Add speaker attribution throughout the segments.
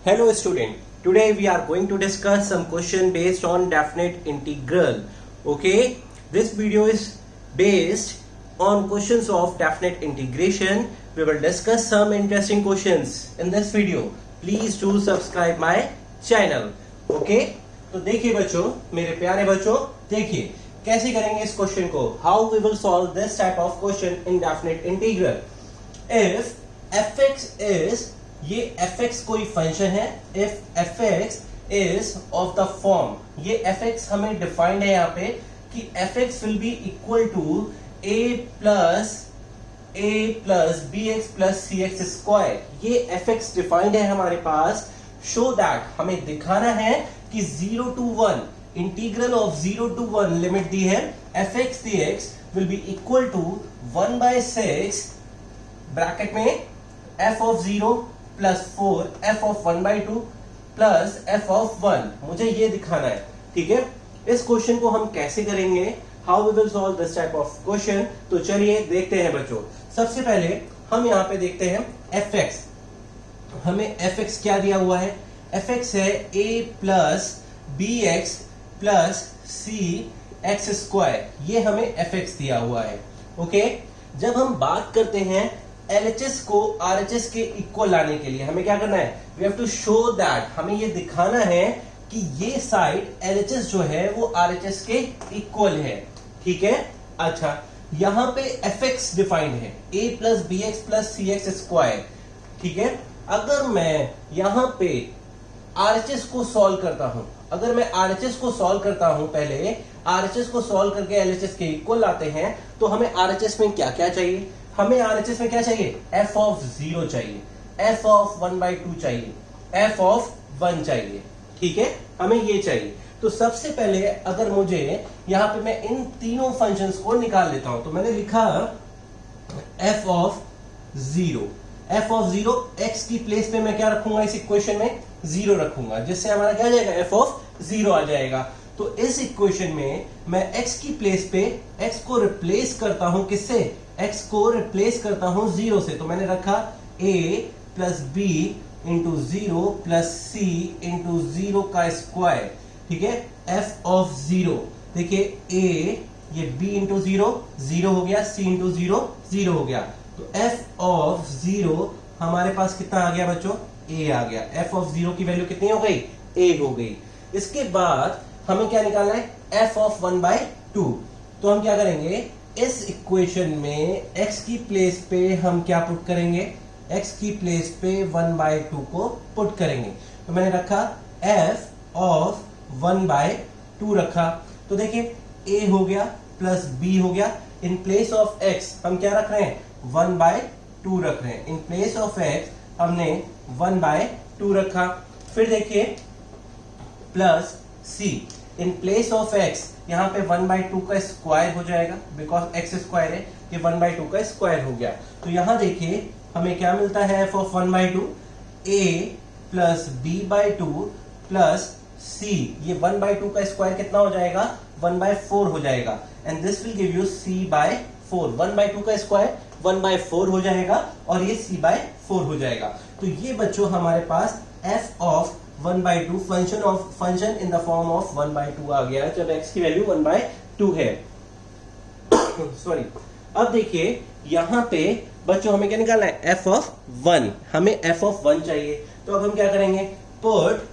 Speaker 1: Hello student, today we are going to discuss some question based on definite integral. Okay, this video is based on questions of definite integration. We will discuss some interesting questions in this video. Please do subscribe my channel. Okay, तो देखिए बच्चों, मेरे प्यारे बच्चों, देखिए कैसे करेंगे इस क्वेश्चन को. How we will solve this type of question in definite integral. If fx is, ये fx कोई फंक्शन है. If fx is of the form, ये fx हमें डिफाइंड है यहाँ पे कि fx will be equal to a plus bx plus cx square. ये fx डिफाइंड है हमारे पास. शो दैट, हमें दिखाना है कि 0 to 1 integral of 0 to 1 limit दी है. fx dx will be equal to 1 by 6 bracket में f of 0 plus 4 f of 1 by 2 plus f of 1. मुझे ये दिखाना है. ठीक है, इस क्वेश्चन को हम कैसे करेंगे, how we will solve this type of question. तो चलिए देखते हैं बच्चों. सबसे पहले हम यहाँ पे देखते हैं fx. हमें fx क्या दिया हुआ है. fx है a plus bx plus c x square. ये हमें fx दिया हुआ है. ओके, जब हम बात करते हैं LHS को RHS के इक्वल लाने के लिए हमें क्या करना है, we have to show that, हमें ये दिखाना है कि ये साइड LHS जो है वो RHS के इक्वल है. ठीक है, अच्छा यहां पे fx डिफाइंड है a plus b x plus c x square. ठीक है, अगर मैं यहां पे RHS को सॉल्व करता हूं, अगर मैं RHS को सॉल्व करता हूं, पहले RHS को सॉल्व करके LHS के इक्वल लाते हैं, तो हमें RHS में क्या क्या चाहिए. हमें RHS में क्या चाहिए, f of 0 चाहिए, f of 1 by 2 चाहिए, f of 1 चाहिए. ठीक है, हमें ये चाहिए. तो सबसे पहले अगर मुझे यहां पे मैं इन तीनों फंक्शंस को निकाल लेता हूं, तो मैंने लिखा f of 0. f of 0 x की प्लेस पे मैं क्या रखूंगा, इस इक्वेशन में 0 रखूंगा, जिससे हमारा क्या आ जाएगा, f of 0 आ जाएगा. तो इस इक्वेशन में मैं x की प्लेस पे x को रिप्लेस करता हूं, किससे, x को रिप्लेस करता हूं 0 से. तो मैंने रखा a plus b into 0 plus c into 0 का स्क्वायर. ठीक है, f ऑफ 0, देखिए a ये b इंटू 0 0 हो गया, c इंटू 0 0 हो गया. तो f ऑफ 0 हमारे पास कितना आ गया बच्चों, a आ गया. f ऑफ 0 की वैल्यू कितनी हो गई, a हो गई. इसके बाद हमें क्या निकालना है, f ऑफ 1 by 2. तो हम क्या करेंगे, इस इक्वेशन में x की प्लेस पे हम क्या पुट करेंगे, x की प्लेस पे 1 by 2 को पुट करेंगे. तो मैंने रखा f ऑफ 1 by 2 रखा. तो देखिए a हो गया प्लस b हो गया. इन प्लेस ऑफ x हम क्या रख रहे हैं, 1 by 2 रख रहे हैं. इन प्लेस ऑफ x हमने 1 by 2 रखा. फिर देखिए plus c in place of x, यहाँ पे 1 by 2 का स्क्वायर हो जाएगा, बिकॉज x स्क्वायर है, ये 1 by 2 का स्क्वायर हो गया. तो यहाँ देखिए हमें क्या मिलता है, f of 1 by 2 a plus b by 2 plus c, ये 1 by 2 का स्क्वायर कितना हो जाएगा, 1 by 4 हो जाएगा. And this will give you c by 4. 1 by 2 का स्क्वायर 1 by 4 हो जाएगा और ये c by 4 हो जाएगा. तो ये बच्चों हमारे पास f of 1 by 2 function in the form of 1 by 2 आ गया, जब x की वैल्यू 1 by 2 है. सॉरी. अब देखिए यहां पे बच्चों हमें क्या निकालना है, f ऑफ 1. हमें f ऑफ 1 चाहिए. तो अब हम क्या करेंगे, पुट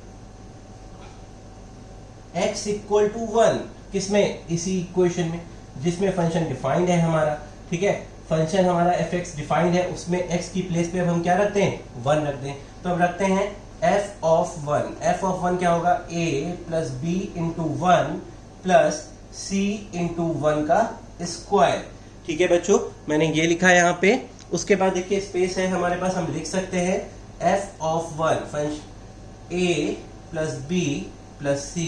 Speaker 1: x इक्वल टू 1 किसमें, इसी इक्वेशन में जिसमें फंक्शन डिफाइंड है हमारा. ठीक है, फंक्शन हमारा fx डिफाइंड है, उसमें x की प्लेस पे अब हम क्या रखते हैं, 1 रखते हैं. तो अब रखते हैं f ऑफ 1. f ऑफ 1 क्या होगा, a plus b into 1 plus c into 1 का स्क्वायर. ठीक है बच्चों, मैंने ये लिखा है यहाँ पे. उसके बाद देखिए स्पेस है हमारे पास, हम लिख सकते हैं f of 1 function a plus b plus c.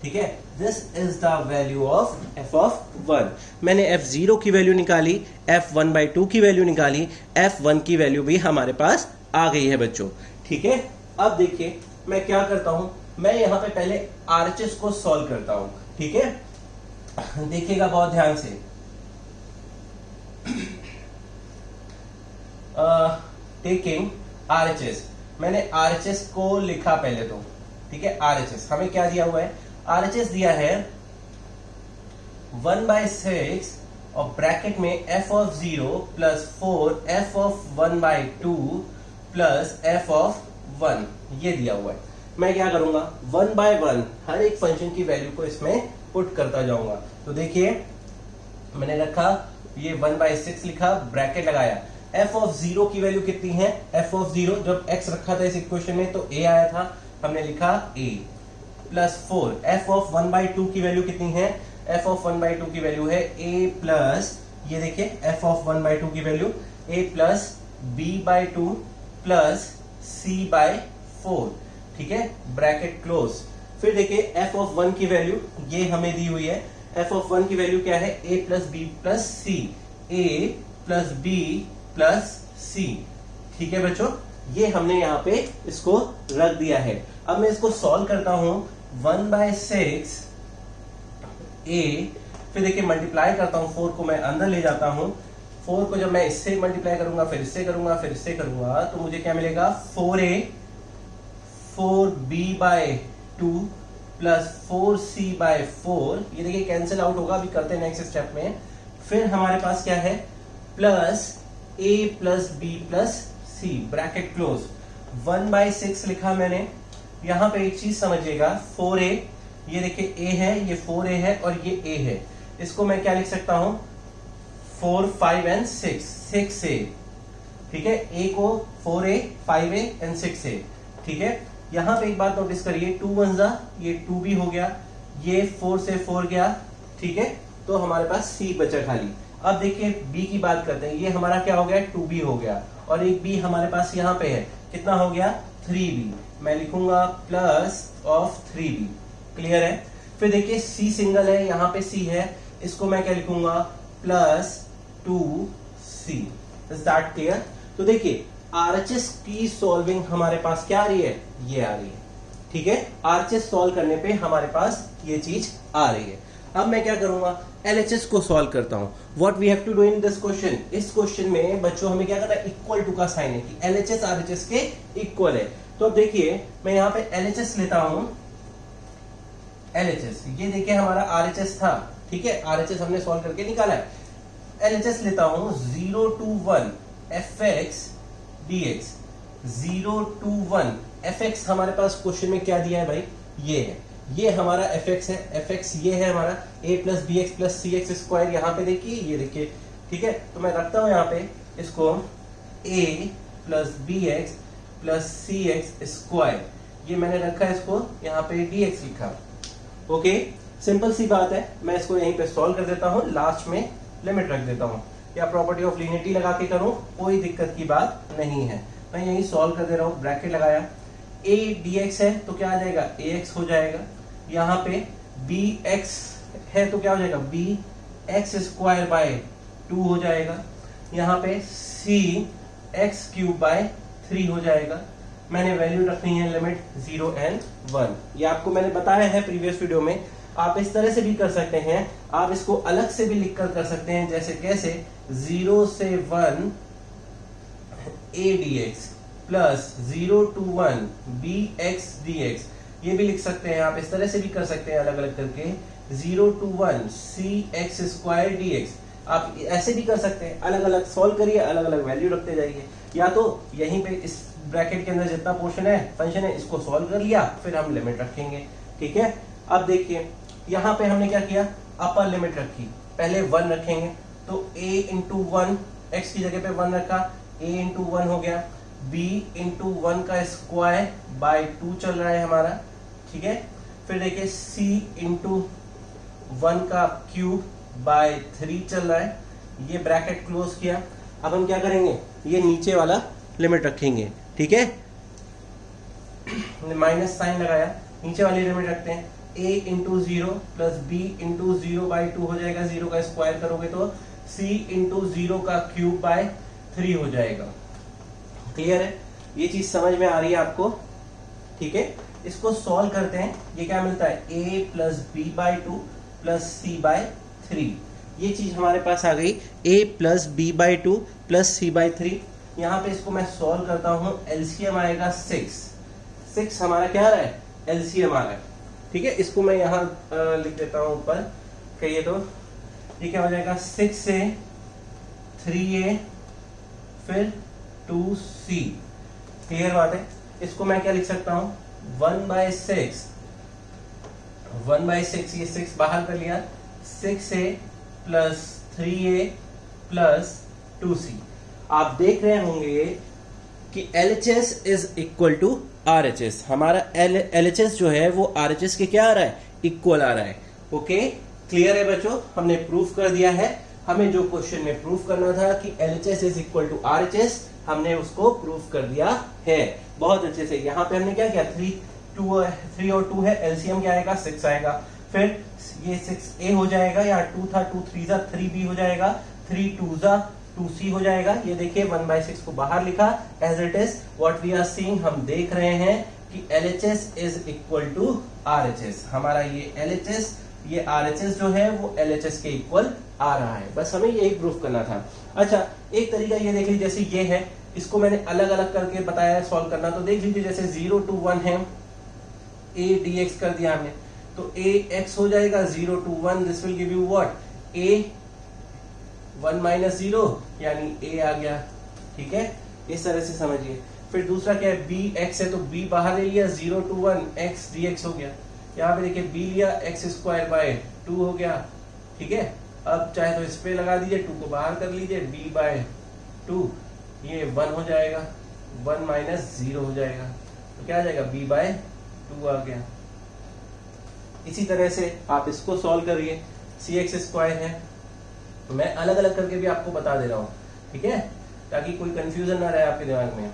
Speaker 1: ठीक है, this is the value of f of 1. मैंने f0 की वैल्यू निकाली, f1 by 2 की वैल्यू निकाली, f1 की वैल्यू भी हमारे पास आ गई है बच्चों. ठीक है, अब देखिए मैं क्या करता हूं, मैं यहां पे पहले RHS को सॉल्व करता हूं. ठीक है, देखिएगा बहुत ध्यान से. टेकिंग RHS, मैंने RHS को लिखा पहले तो, ठीक है। RHS हमें क्या दिया हुआ है, RHS दिया है 1/6 और ब्रैकेट में f of 0 plus 4 f of 1/2 plus f of 1, ये दिया हुआ है। मैं क्या करूंगा, 1/1 हर एक फंक्शन की वैल्यू को इसमें पुट करता जाऊंगा। तो देखिए मैंने रखा, ये 1/6 लिखा, ब्रैकेट लगाया, f of 0 की वैल्यू कितनी है, f of 0 जब x रखा था इस इक्वेशन में तो a आया था, हमने लिखा a प्लस 4, f of 1/2 की वैल्यू कितनी है, f of 1/2 की वैल्यू है a प्लस, ये देखिए f of 1/2 की value a plus b/2 plus c/4, ठीक है, ब्रैकेट क्लोज। फिर देखिए f of 1 की वैल्यू ये हमें दी हुई है, f of 1 की वैल्यू क्या है, a plus b plus c, a plus b plus c, ठीक है बच्चों, ये हमने यहाँ पे इसको रख दिया है। अब मैं इसको सॉल्व करता हूं, 1/6 a, फिर देखिए मल्टीप्लाई करता हूं, 4 को मैं अंदर ले जाता हूं, 4 को जब मैं इससे मल्टीप्लाई करूंगा, फिर इससे करूंगा, फिर इससे करूंगा, तो मुझे क्या मिलेगा, 4a 4b/2 प्लस 4c/4, ये देखिए कैंसिल आउट होगा, अभी करते हैं नेक्स्ट स्टेप में। फिर हमारे पास क्या है, plus a plus b plus c, bracket close. 1/6 लिखा मैंने, यहां पे एक चीज समझिएगा, 4a, ये देखिए a है, ये 4a है और ये a है, इसको मैं क्या लिख सकता हूं, 4, 5 एंड 6a, ठीक है, a को 4a, 5a एंड 6a, ठीक है। यहां पे एक बात नोटिस करिए, 2 1 जा, ये 2 भी हो गया, ये 4 से 4 गया, ठीक है, तो हमारे पास c बचा खाली। अब देखिए b की बात करते हैं, ये हमारा क्या हो गया, 2b हो गया, और एक b हमारे पास यहाँ पे है, कितना हो गया, 3b, मैं लिखूंगा प्लस ऑफ 3b, क्लियर है। फिर देखिए c सिंगल है, यहाँ पे c है, इसको मैं क्या लिखूंगा, plus 2c, is that clear. तो देखिए RHS की सॉल्विंग हमारे पास क्या आ रही है, ये आ रही है, ठीक है, RHS सॉल्व करने पे हमारे पास ये चीज आ रही है। अब मैं क्या करूंगा, LHS को सॉल्व करता हूं। What we have to do in this question, इस क्वेश्चन में बच्चों हमें क्या करना है, इक्वल टू का साइन है कि LHS RHS के इक्वल है। तो अब देखिए मैं यहाँ पे LHS लेता हूं, LHS, ये देखिए हमारा RHS था, ठीक है, RHS हमने सॉल्व करके निकाला है। LHS लेता हूं 0 to 1 fx dx, 0 to 1 fx हमारे पास क्वेश्चन में क्या दिया है भाई, ये है, ये हमारा fx है, fx ये है हमारा a plus b x plus c x square, यहाँ पे देखिए, ये देखिए, ठीक है। तो मैं रखता हूं यहाँ पे इसको a plus b x plus c x square, ये मैंने रखा है, इसको यहाँ पे dx लिखा, ओके, सिंपल सी बात है। मैं इसको यहीं पे सॉल्व कर देता हूँ, लास्ट में लिमिट रख देता हूँ, या प्रॉपर्टी ऑफ लीनियरिटी लगा के करूं, कोई दिक्कत की बात नहीं है। मैं यही सॉल्व कर दे रहा हूं, ब्रैकेट लगाया, a dx है तो क्या आ जाएगा, ax हो जाएगा, यहाँ पे bx है तो क्या हो जाएगा, bx² 2 हो जाएगा, यहाँ पे cx³ 3 हो जाएगा। मैंने वैल्यू रखनी है लिमिट 0 and 1, ये आपको मैंने बताया है प्रीवियस वीडियो में। आप इस तरह से भी कर सकते हैं, आप इसको अलग से भी लिखकर कर सकते हैं, जैसे कैसे, 0 से 1 a dx plus 0 to 1 bx dx, ये भी लिख सकते हैं, आप इस तरह से भी कर सकते हैं अलग अलग करके, 0 to 1 cx² dx, आप ऐसे भी कर सकते हैं, अलग अलग सॉल्व करिए, अलग अलग वैल्यू रखते जाइए, या तो यहीं पे इस ब्रैकेट के अंदर जितना पोर्शन है, फंक्शन है, इसको सॉल्व कर लिया, फिर हम लिमिट रखेंगे, ठीक है। अब देखिए यहाँ पे हमने क्या किया, अपर लिमिट रखी, पहले 1 रखेंगे, तो a इंटू 1, x की जगह पे 1 रखा, a इंटू 1 हो गया, b इंटू 1 का स्क्वायर बाय 2 चल रहा है हमारा, ठीक है। फिर देखिए c इंटू 1 का क्यूब बाय 3 चल रहा है, ये ब्रैकेट क्लोज किया। अब हम क्या करेंगे, ये नीचे वाला लिमिट रखेंगे, ठीक है, माइनस साइन लगाया, नीचे वाली लिमिट रखते हैं, a into 0 plus b into 0/2 हो जाएगा, 0 का स्क्वायर करोगे तो c इंटू 0 का क्यूब बाय 3 हो जाएगा, क्लियर है, ये चीज समझ में आ रही है आपको, ठीक है। इसको सॉल्व करते हैं, ये क्या मिलता है, a plus b/2 plus c/3, ये चीज हमारे पास आ गई, a plus b/2 plus c/3। यहाँ पे इसको मैं सॉल्व करता हूँ, एलसीएम आएगा 6 हमारा क्या आ रहा है, एलसीएम आ रहा है। ठीक है, इसको मैं यहाँ लिख देता हूँ ऊपर, कहिए तो ये क्या हो जाएगा, 6 से 3a फिर 2c। क्लियर बात है। इसको मैं क्या लिख सकता हूँ, 1/6, 1/6, ये 6 बाहर कर लिया, 6a plus 3a plus 2c। आप देख रहे होंगे कि LHS is equal to RHS। हमारा LHS जो है वो RHS के क्या आ रहा है, इक्वल आ रहा है। ओके, क्लियर है बच्चों, हमने प्रूफ कर दिया है। हमें जो क्वेश्चन में प्रूफ करना था कि LHS is equal to RHS, हमने उसको प्रूफ कर दिया है बहुत अच्छे से। यहाँ पे हमने क्या किया, 3 और 2 है, एलसीएम क्या आएगा, 6 आएगा। फिर ये 6a हो जाएगा, यहाँ 2 था, 2 3 जा 3b हो जाएगा, 3 2 जा 2c हो जाएगा। ये देखिए 1/6 को बाहर लिखा as it is. What we are seeing, हम देख रहे हैं कि LHS is equal to RHS। हमारा ये LHS, ये RHS जो है वो LHS के इक्वल आ रहा है। बस हमें यही प्रूफ करना था। अच्छा, एक तरीका ये देख लीजिए, जैसे ये है, इसको मैंने अलग अलग करके बताया है सॉल्व करना। तो देख लीजिए, जैसे 0 to 1 है, a dx कर दिया हमने, तो a x हो जाएगा, 0 to 1, this will give you what, a 1 - 0 यानी a आ गया। ठीक है, इस तरह से समझिए। फिर दूसरा क्या है, b x है, तो b बाहर ले लिया, 0 to 1 x dx हो गया। यहाँ पे देखिए b लिया, x²/2 हो गया। ठीक है, अब चाहे तो इस पे लगा दीजिए, 2 को बाहर कर लीजिए, b/2, ये 1 हो जाएगा, 1 - 0 हो जाएगा, तो क्या आ जाएगा, b/2 आ गया। इसी तरह से आप इसको सॉल्व करिए, cx² है, तो मैं अलग अलग करके भी आपको बता दे रहा हूँ। ठीक है, ताकि कोई कंफ्यूजन ना रहे आपके दिमाग में।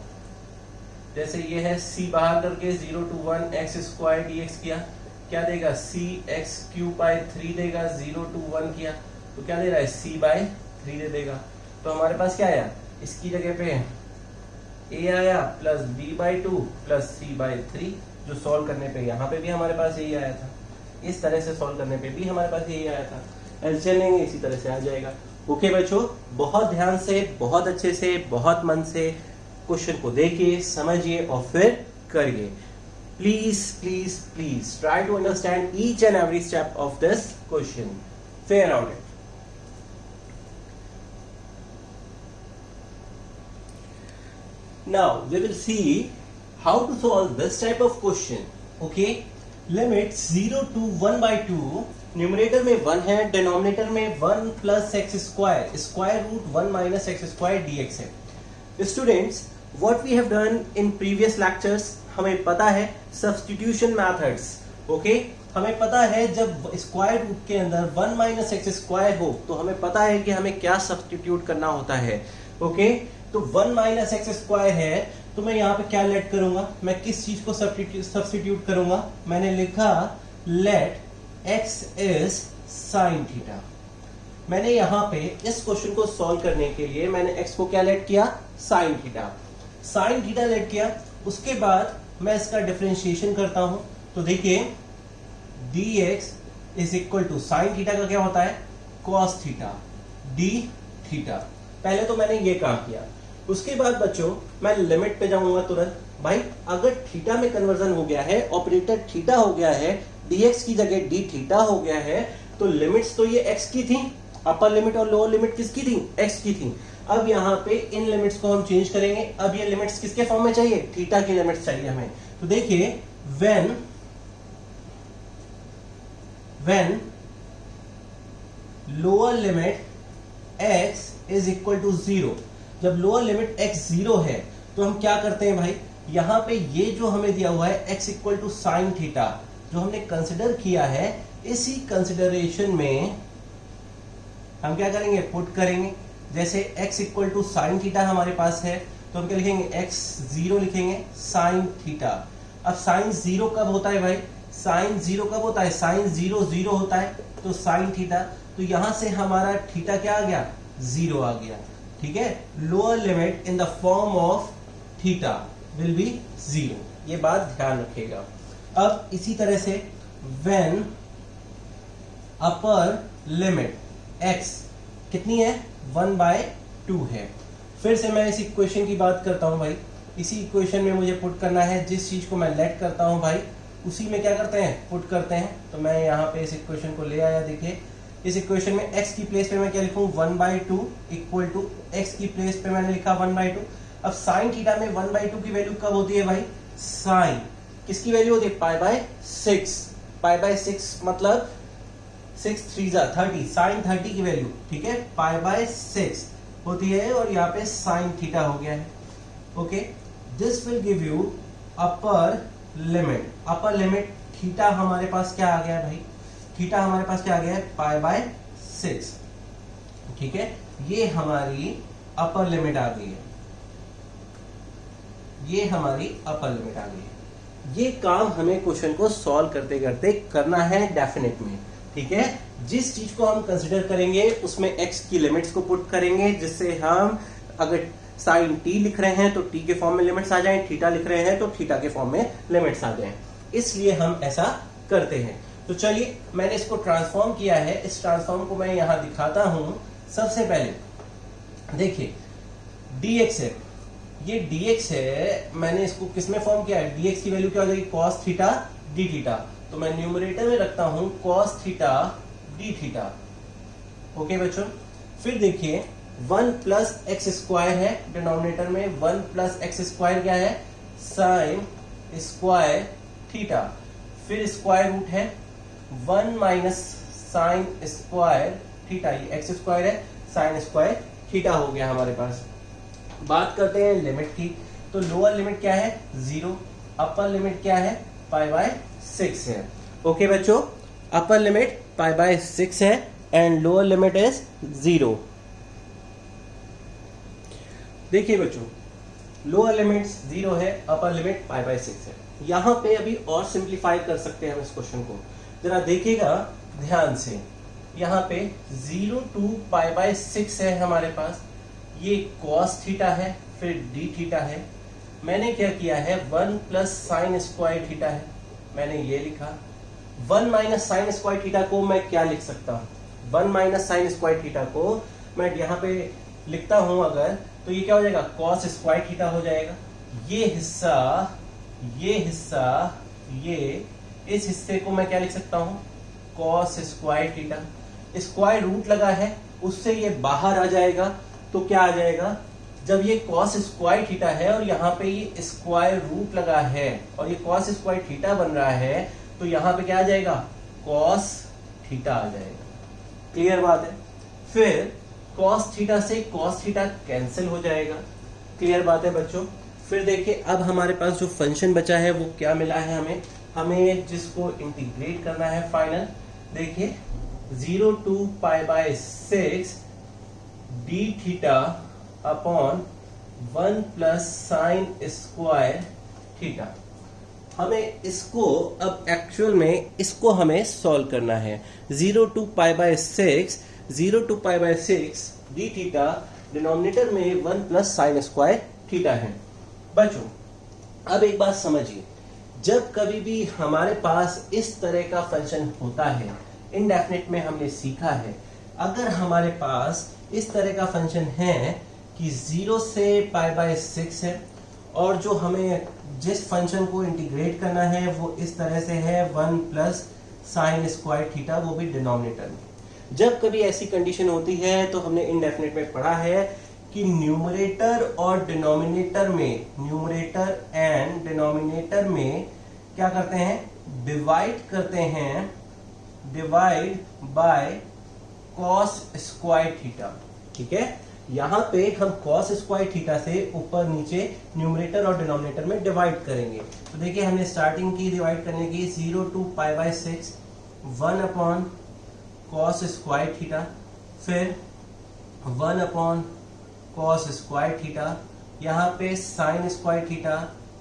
Speaker 1: जैसे ये है, c बाहर करके 0 to 1 x² dx किया, क्या देगा, cx³/3 देगा। 0 to 1 किया तो क्या दे रहा है, c/3 दे देगा। तो हमारे पास क्या आया, इसकी जगह पे a आया प्लस b/2 प्लस c/3, जो सॉल्व करने पे यहाँ पे भी हमारे पास यही आया था। इस तरह से सॉल्व करने पे भी हमारे पास यही आया था। एलसीएम लेंगे, इसी तरह से आ जाएगा। ओके बच्चों, बहुत ध्यान से, बहुत अच्छे से, बहुत मन से क्वेश्चन को देखिए, समझिए और फिर करिए। Please please please try to understand each and every step of this question, fair out it. Now we will see how to solve this type of question. Okay, limit 0 to 1/2, numerator में 1 है, denominator में 1 plus x square, square root 1 minus x square dx है। Students, what we have done in previous lectures, हमें पता है substitution methods. Okay, हमें पता है जब स्क्वायर रूट के अंदर 1 माइनस x स्क्वायर हो तो हमें पता है कि हमें क्या सब्स्टिट्यूट करना होता है। ओके, तो 1 माइनस x स्क्वायर है, तो मैं यहाँ पे क्या लेट करूंगा, मैं किस चीज को सब्स्टिट्यूट करूंगा, मैंने लिखा let x is sine theta. मैंने यहाँ पे इस क्वेश्चन को सॉल्व करने के लिए मैंने x को क्या लेट किया, sine theta. Sine theta late किया, उसके बाद मैं इसका डिफरेंशिएशन करता हूं। तो देखिए dx is equal to sine theta का क्या होता है, cos थीटा d थीटा। पहले तो मैंने ये काम किया, उसके बाद बच्चों मैं लिमिट पे जाऊंगा तुरंत। भाई अगर थीटा में कन्वर्जन हो गया है, ऑपरेटर थीटा हो गया है, dx की जगह d थीटा हो गया है, तो लिमिट्स तो ये x की थी, अपर लिमिट और लोअर लिमिट किसकी थी, x की थी। अब यहाँ पे इन लिमिट्स को हम चेंज करेंगे। अब ये लिमिट्स किसके फॉर्म में चाहिए, थीटा की लिमिट्स चाहिए हमें। तो देखिए when lower limit x is equal to 0, जब लोअर लिमिट x 0 है तो हम क्या करते हैं भाई, यहां पे ये जो हमें दिया हुआ है x equal to sine theta जो हमने कंसिडर किया है, इसी कंसिडरेशन में हम क्या करेंगे, पुट करेंगे। जैसे x equal to sine theta हमारे पास है तो हम क्या लिखेंगे, x 0 लिखेंगे साइन थीटा। अब साइन 0 कब होता है भाई, साइन 0 कब होता है, साइन 0 0 होता है, तो साइन थीटा, तो यहां से हमारा थीटा क्या आ गया, 0 आ गया। ठीक है, lower limit in the form of theta will be 0, ये बात ध्यान रखिएगा। अब इसी तरह से व्हेन अपर लिमिट x कितनी है, 1/2 है, फिर से मैं इस इक्वेशन की बात करता हूँ भाई। इसी इक्वेशन में मुझे पुट करना है, जिस चीज को मैं लेट करता हूँ भाई उसी में क्या करते हैं, पुट करते हैं। तो मैं यहाँ पे इस इक्वेशन को ले आया। देखिए इस इक्वेशन में x की प्लेस पे मैं क्या लिखूँ, 1/2 इक्वल टू x की प्लेस पे मैंने लिखा 1/2। अब साइन थीटा में 1/2 की वैल्यू कब होती है भाई, साइन किसकी वैल्यू होती है, π/6। π/6 मतलब 6 3 30, साइन 30 की वैल्यू, ठीक है, π/6 होती है और यहाँ पे साइन थीटा हो गया है। Okay, this will give you upper limit. Upper limit theta हमारे पास क्या आ गया है भाई, थीटा हमारे पास क्या आ गया है, π/6, ठीक है। ये हमारी अपर लिमिट आ गई है, ये हमारी अपर लिमिट आ गई है। ये काम हमें क्वेश्चन को सॉल्व करते करते करना है डेफिनेट में, ठीक है। जिस चीज को हम कंसिडर करेंगे उसमें x की लिमिट्स को पुट करेंगे, जिससे हम अगर साइन t लिख रहे हैं तो t के फॉर्म में लिमिट्स आ जाएं, थीटा लिख रहे हैं तो थीटा के फॉर्म में लिमिट्स आ जाएं। इसलिए हम ऐसा करते हैं। तो चलिए मैंने इसको ट्रांसफॉर्म किया है, इस ट्रांसफॉर्म को मैं यहां दिखाता हूं। सबसे पहले देखिए dx है, ये dx है, मैंने इसको किसमें फॉर्म किया है, dx की वैल्यू क्या हो जाएगी, cos थीटा d थीटा। तो मैं न्यूमरेटर में रखता हूं cos theta d theta. Okay बच्चों, फिर देखिए 1 प्लस एक्स स्क्वायर है डिनोमिनेटर में, 1 प्लस एक्स स्क्वायर क्या है, साइन स्क्वायर थीटा। फिर स्क्वायर रूट है 1 माइनस साइन स्क्वायर थीटा, ये एक्स स्क्वायर है, साइन स्क्वायर थीटा हो गया हमारे पास। बात करते हैं लिमिट की। तो लोअर लिमिट क्या है, 0, अपर लिमिट क्या है, π/6 है। ओके बच्चों, अपर लिमिट π/6 है एंड लोअर लिमिट इज 0। देखिए बच्चों, लोअर लिमिट 0 है, अपर लिमिट π/6 है। यहां पे अभी और सिंप्लीफाई कर सकते हैं हम इस क्वेश्चन को, जरा देखिएगा ध्यान से। यहाँ पे 0 to π/6 है हमारे पास, ये cos थीटा है, फिर d थीटा है। मैंने क्या किया है, 1 प्लस साइन स्क्वायर थीटा है, मैंने ये लिखा। 1 माइनस साइन स्क्वायर थीटा को मैं क्या लिख सकता हूँ, 1 माइनस साइन स्क्वायर थीटा को मैं यहाँ पे लिखता हूं अगर, तो ये क्या हो जाएगा, cos स्क्वायर थीटा हो जाएगा। ये हिस्सा, ये इस हिस्से को मैं क्या लिख सकता हूं, cos square theta. Square root लगा है, उससे ये बाहर आ जाएगा, तो क्या आ जाएगा, जब ये cos स्क्वायर थीटा है और यहाँ पे ये स्क्वायर रूट लगा है और ये cos स्क्वायर थीटा बन रहा है, तो यहाँ पे क्या आ जाएगा, cos थीटा आ जाएगा। क्लियर बात है। फिर cos थीटा से cos थीटा कैंसिल हो जाएगा। क्लियर बात है बच्चों। फिर देखिए अब हमारे पास जो फंक्शन बचा है वो क्या मिला है हमें जिसको इंटीग्रेट करना है फाइनल। देखिए 0 to π/6 d theta upon 1 plus sign square theta. हमें इसको अब एक्चुअल में इसको हमें सॉल्व करना है। 0 to π/6 d थीटा डिनोमिनेटर में 1 प्लस साइन स्क्वायर थीटा है। बच्चों अब एक बात समझिए, जब कभी भी हमारे पास इस तरह का फंक्शन होता है, इनडेफिनिट में हमने सीखा है, अगर हमारे पास इस तरह का फंक्शन है कि 0 से π/6 है और जो हमें जिस फंक्शन को इंटीग्रेट करना है वो इस तरह से है 1 प्लस साइन स्क्वायर थीटा, वो भी डिनोमिनेटर में। जब कभी ऐसी कंडीशन होती है तो हमने इनडेफिनिट में पढ़ा है कि न्यूमरेटर और डिनोमिनेटर में, न्यूमरेटर एंड डिनोमिनेटर में क्या करते हैं, डिवाइड करते हैं, divide by cos square theta. ठीक है, यहां पे हम कॉस स्क्वायर थीटा से ऊपर नीचे न्यूमरेटर और डिनोमिनेटर में डिवाइड करेंगे। तो देखिए हमने स्टार्टिंग की डिवाइड करने की 0 to π/6 1 upon cos square theta, फिर 1 अपॉन कॉस स्क्वायर थीटा, यहाँ पे साइन स्क्वायर थीटा,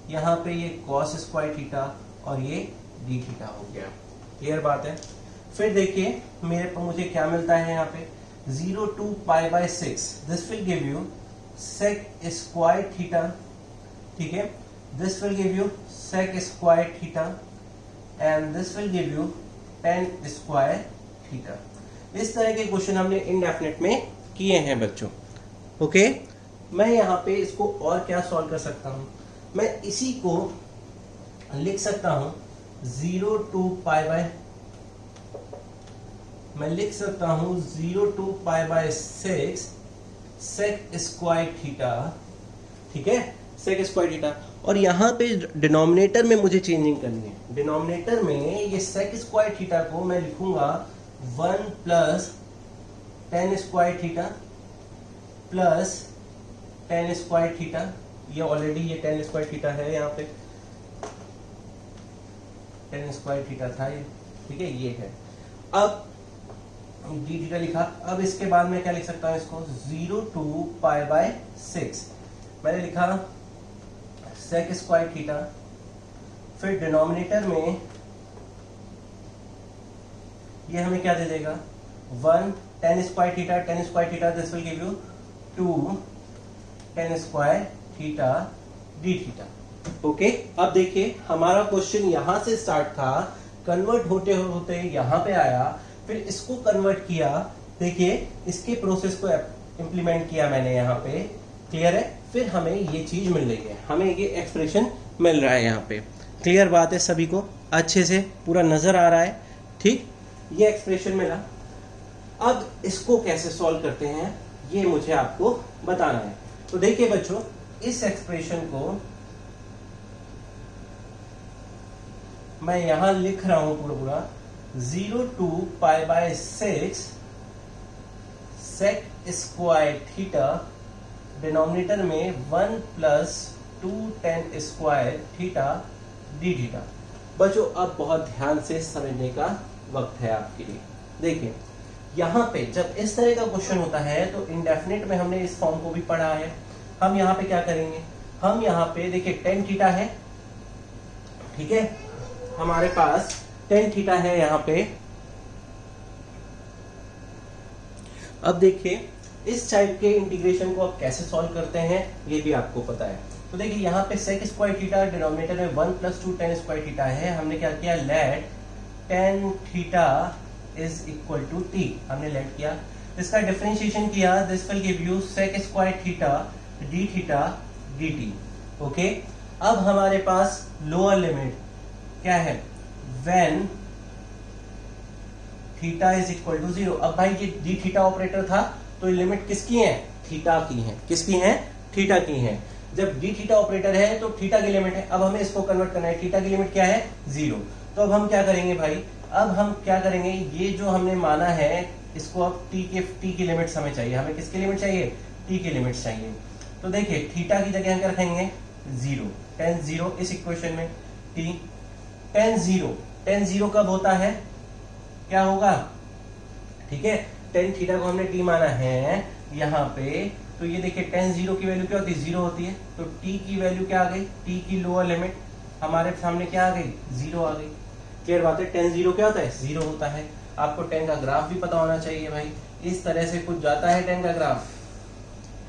Speaker 1: यहाँ पे ये कॉस स्क्वायर थीटा और ये डी थीटा हो गया। क्लियर बात है। फिर देखिए मुझे क्या मिलता है यहाँ पे 0 to π/6, this will give you sec square theta. ठीक है, this will give you sec square theta and this will give you tan square theta. इस तरह के क्वेश्चन हमने इनडेफिनिट में किए हैं बच्चों। ओके, मैं यहाँ पे इसको और क्या सॉल्व कर सकता हूँ, मैं इसी को लिख सकता हूँ 0 to पाई बाय, मैं लिख सकता हूँ 0 to pi by 6 sec square theta, ठीक है, सेक स्क्वायर थीटा। और यहाँ पे डिनोमिनेटर में मुझे चेंजिंग करनी है। डिनोमिनेटर में ये सेक स्क्वायर थीटा को मैं लिखूंगा 1 plus ten square theta plus ten square theta. ये ऑलरेडी ये टेन स्क्वायर थीटा है, यहाँ पे टेन स्क्वायर थीटा था ये, ठीक है, ये है। अब डी थीटा लिखा। अब इसके बाद मैं क्या लिख सकता हूँ इसको 0 to पाई बाय 6 मैंने लिखा सेक स्क्वायर थीटा, फिर डिनोमिनेटर में ये हमें क्या दे देगा 1 ten square theta, this will give you 2 tan square theta D theta. Okay, अब देखिए हमारा क्वेश्चन यहां से स्टार्ट था, कन्वर्ट होते होते यहां पे आया, फिर इसको कन्वर्ट किया, देखिए इसके प्रोसेस को इंप्लीमेंट किया मैंने यहाँ पे, क्लियर है, फिर हमें ये चीज मिल रही है, हमें ये एक्सप्रेशन मिल रहा है यहाँ पे। क्लियर बात है, सभी को अच्छे से पूरा नजर आ रहा है, ठीक, ये एक्सप्रेशन मिला। अब इसको कैसे सॉल्व करते हैं ये मुझे आपको बताना है। तो देखिए बच्चों, इस एक्सप्रेशन को मैं यहां लिख रहा हूं पूरा 0 to pi by 6 sec square theta, denominator में 1 plus 2 tan square theta D theta. बच्चों अब बहुत ध्यान से समझने का वक्त है आपके लिए। देखिए यहाँ पे जब इस तरह का क्वेश्चन होता है तो इंडेफिनिट में हमने इस फॉर्म को भी पढ़ा है। हम यहाँ पे क्या करेंगे, हम यहाँ पे देखिए टेन थीटा है, ठीक है, हमारे पास टेन थीटा है यहाँ पे। अब देखिए इस टाइप के इंटीग्रेशन को आप कैसे सॉल्व करते हैं ये भी आपको पता है। तो देखिए यहाँ पे सेक स्क्वायर थीटा डिनोमिनेटर में 1 प्लस 2 टेन स्क्वायर थीटा है। हमने क्या किया, let tan theta is equal to t, हमने लेट किया, इसका डिफरेंशिएशन किया, this will give you sec square theta D theta d t. Okay, अब हमारे पास लोअर लिमिट क्या है, when theta is equal to 0। अब भाई ये डी थीटा ऑपरेटर था तो ये लिमिट किसकी है, थीटा की है, किसकी है, थीटा की है। जब डी थीटा ऑपरेटर है तो थीटा की लिमिट है, अब हमें इसको कन्वर्ट करना है, थीटा की लिमिट क्या है 0। तो अब हम क्या करेंगे भाई, अब हम क्या करेंगे, ये जो हमने माना है इसको अब टी की लिमिट्स हमें चाहिए, हमें किसकी लिमिट चाहिए, टी की लिमिट्स चाहिए। तो देखिए थीटा की जगह हम क्या रखेंगे 0, टेन 0 इस इक्वेशन में, टी टेन 0 कब होता है, क्या होगा, ठीक है, टेन थीटा को हमने टी माना है यहाँ पे, तो ये देखिए टेन 0 की वैल्यू क्या होती है, 0 होती है, तो टी की वैल्यू क्या आ गई, टी की लोअर लिमिट हमारे सामने क्या आ गई, 0 आ गई। क्लियर बात है, टेन 0 क्या होता है, 0 होता है। आपको टेन का ग्राफ भी पता होना चाहिए भाई, इस तरह से कुछ जाता है टेन का ग्राफ,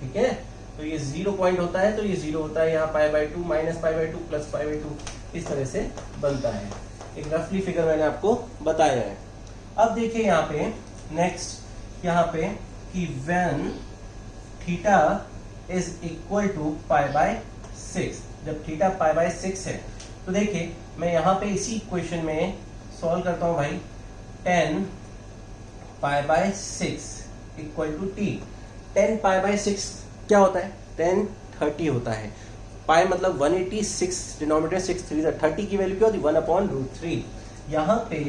Speaker 1: ठीक है, तो ये 0 पॉइंट होता है, तो ये 0 होता है, यहाँ pi by 2 minus pi by 2 plus pi by 2 इस तरह से बनता है। एक रफली फिगर मैंने आपको बताया है। अब देखिए यहाँ पे नेक्स्ट यहाँ पे कि when theta is equal to pi by 6, जब थीटा पाई बाय 6 है तो देखिए मैं यहाँ पे इसी इक्वेशन में सॉल्व करता हूँ भाई, 10 pi by 6 equal to t. 10 pi by 6 क्या होता है, 10 30 होता है, पाई मतलब 186, डिनोमिनेटर 6 3 30 की वैल्यू क्या होती है 1 अपॉन रूट 3। यहाँ पे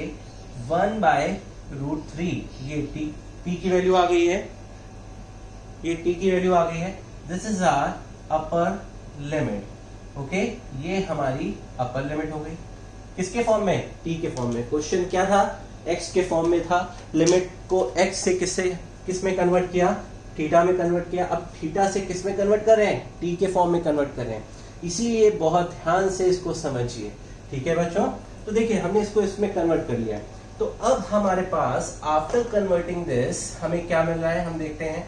Speaker 1: 1 बाय रूट 3, ये टी की वैल्यू आ गई है, ये टी की वैल्यू आ गई है, this is our upper limit. Okay, ये हमारी अपर लिमिट हो गई, किसके फॉर्म में, टी के फॉर्म में। क्वेश्चन क्या था, एक्स के फॉर्म में था, लिमिट को एक्स से किस में कन्वर्ट किया, थीटा में कन्वर्ट किया। अब थीटा से किस में कन्वर्ट कर रहे हैं, टी के फॉर्म में कन्वर्ट कर रहे हैं, इसीलिए बहुत ध्यान से इसको समझिए, ठीक है बच्चों। तो देखिए हमने इसको इसमें कन्वर्ट कर लिया, तो अब हमारे पास आफ्टर कन्वर्टिंग दिस हमें क्या मिल रहा है, हम देखते हैं।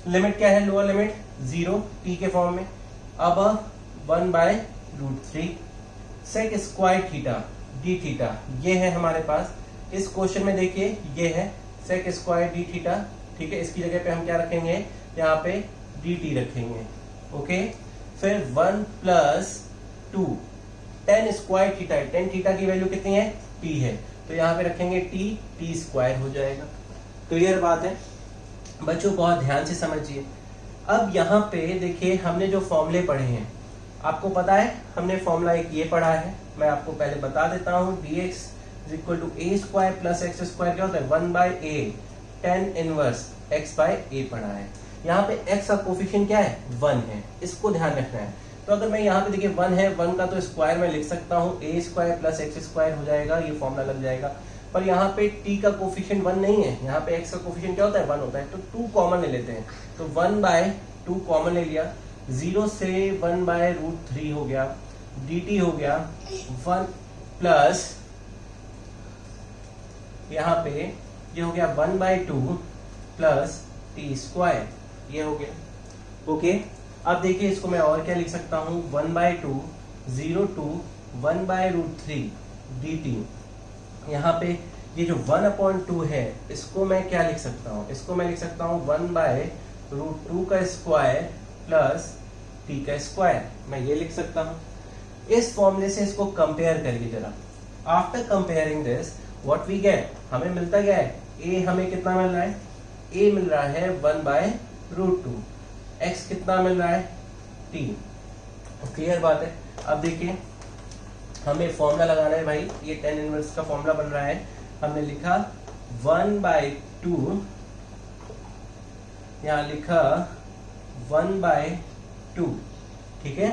Speaker 1: लिमिट क्या है, लोअर लिमिट 0 टी के फॉर्म में, अब 1 by root 3 sec square theta D theta, ये है हमारे पास। इस क्वेश्चन में देखिए ये है सेक स्क्वायर डी थीटा, ठीक है, इसकी जगह पे हम क्या रखेंगे, यहाँ पे डी टी रखेंगे, ओके, फिर 1 प्लस 2 टेन स्क्वायर थीटा है, टेन थीटा की वैल्यू कितनी है, टी है, तो यहाँ पे रखेंगे टी स्क्वायर हो जाएगा। क्लियर बात है बच्चों, बहुत ध्यान से समझिए। अब यहाँ पे देखिए हमने जो फॉर्मूले पढ़े हैं, आपको पता है हमने फॉर्मूला एक ये पढ़ा है, मैं आपको पहले बता देता हूँ, dx is equal to a square plus x square क्या होता है, 1/a tan इनवर्स x/a पढ़ा है। यहाँ पे x का कोफिशिएंट क्या है, 1 है, इसको ध्यान रखना है। तो अगर मैं यहाँ पे देखिए 1 है, 1 का तो स्क्वायर में लिख सकता हूँ, a square plus x square हो जाएगा, ये फॉर्मूला लग जाएगा। पर यहाँ पे t का कोफिशिएंट 1 नहीं है, यहाँ पे x का कोफिशिएंट क्या होता है, 1 होता है, तो 2 कॉमन ले लेते हैं, तो 1/2 कॉमन ले लिया, 0 से 1/√3 हो गया, dt हो गया 1 प्लस यहाँ पे ये हो गया 1/2 प्लस टी स्क्वायर, ये हो गया। ओके, अब देखिए इसको मैं और क्या लिख सकता हूँ, 1/2 0 to 1/√3 dt। यहाँ पे ये जो 1/2 है, इसको मैं क्या लिख सकता हूँ, इसको मैं लिख सकता हूँ 1/√2 का स्क्वायर प्लस टी का स्क्वायर, मैं ये लिख सकता हूँ। इस फॉर्मूले से इसको कंपेयर करिए जरा। After comparing this what we get, हमें मिलता क्या है, a हमें कितना मिल रहा है, a मिल रहा है 1/√2, x कितना मिल रहा है, t। क्लियर बात है। अब देखिए हमें फॉर्मूला लगाना है भाई, ये tan इनवर्स का फॉर्मूला बन रहा है, हमने लिखा 1/2, यहाँ लिखा 1/2, ठीक है।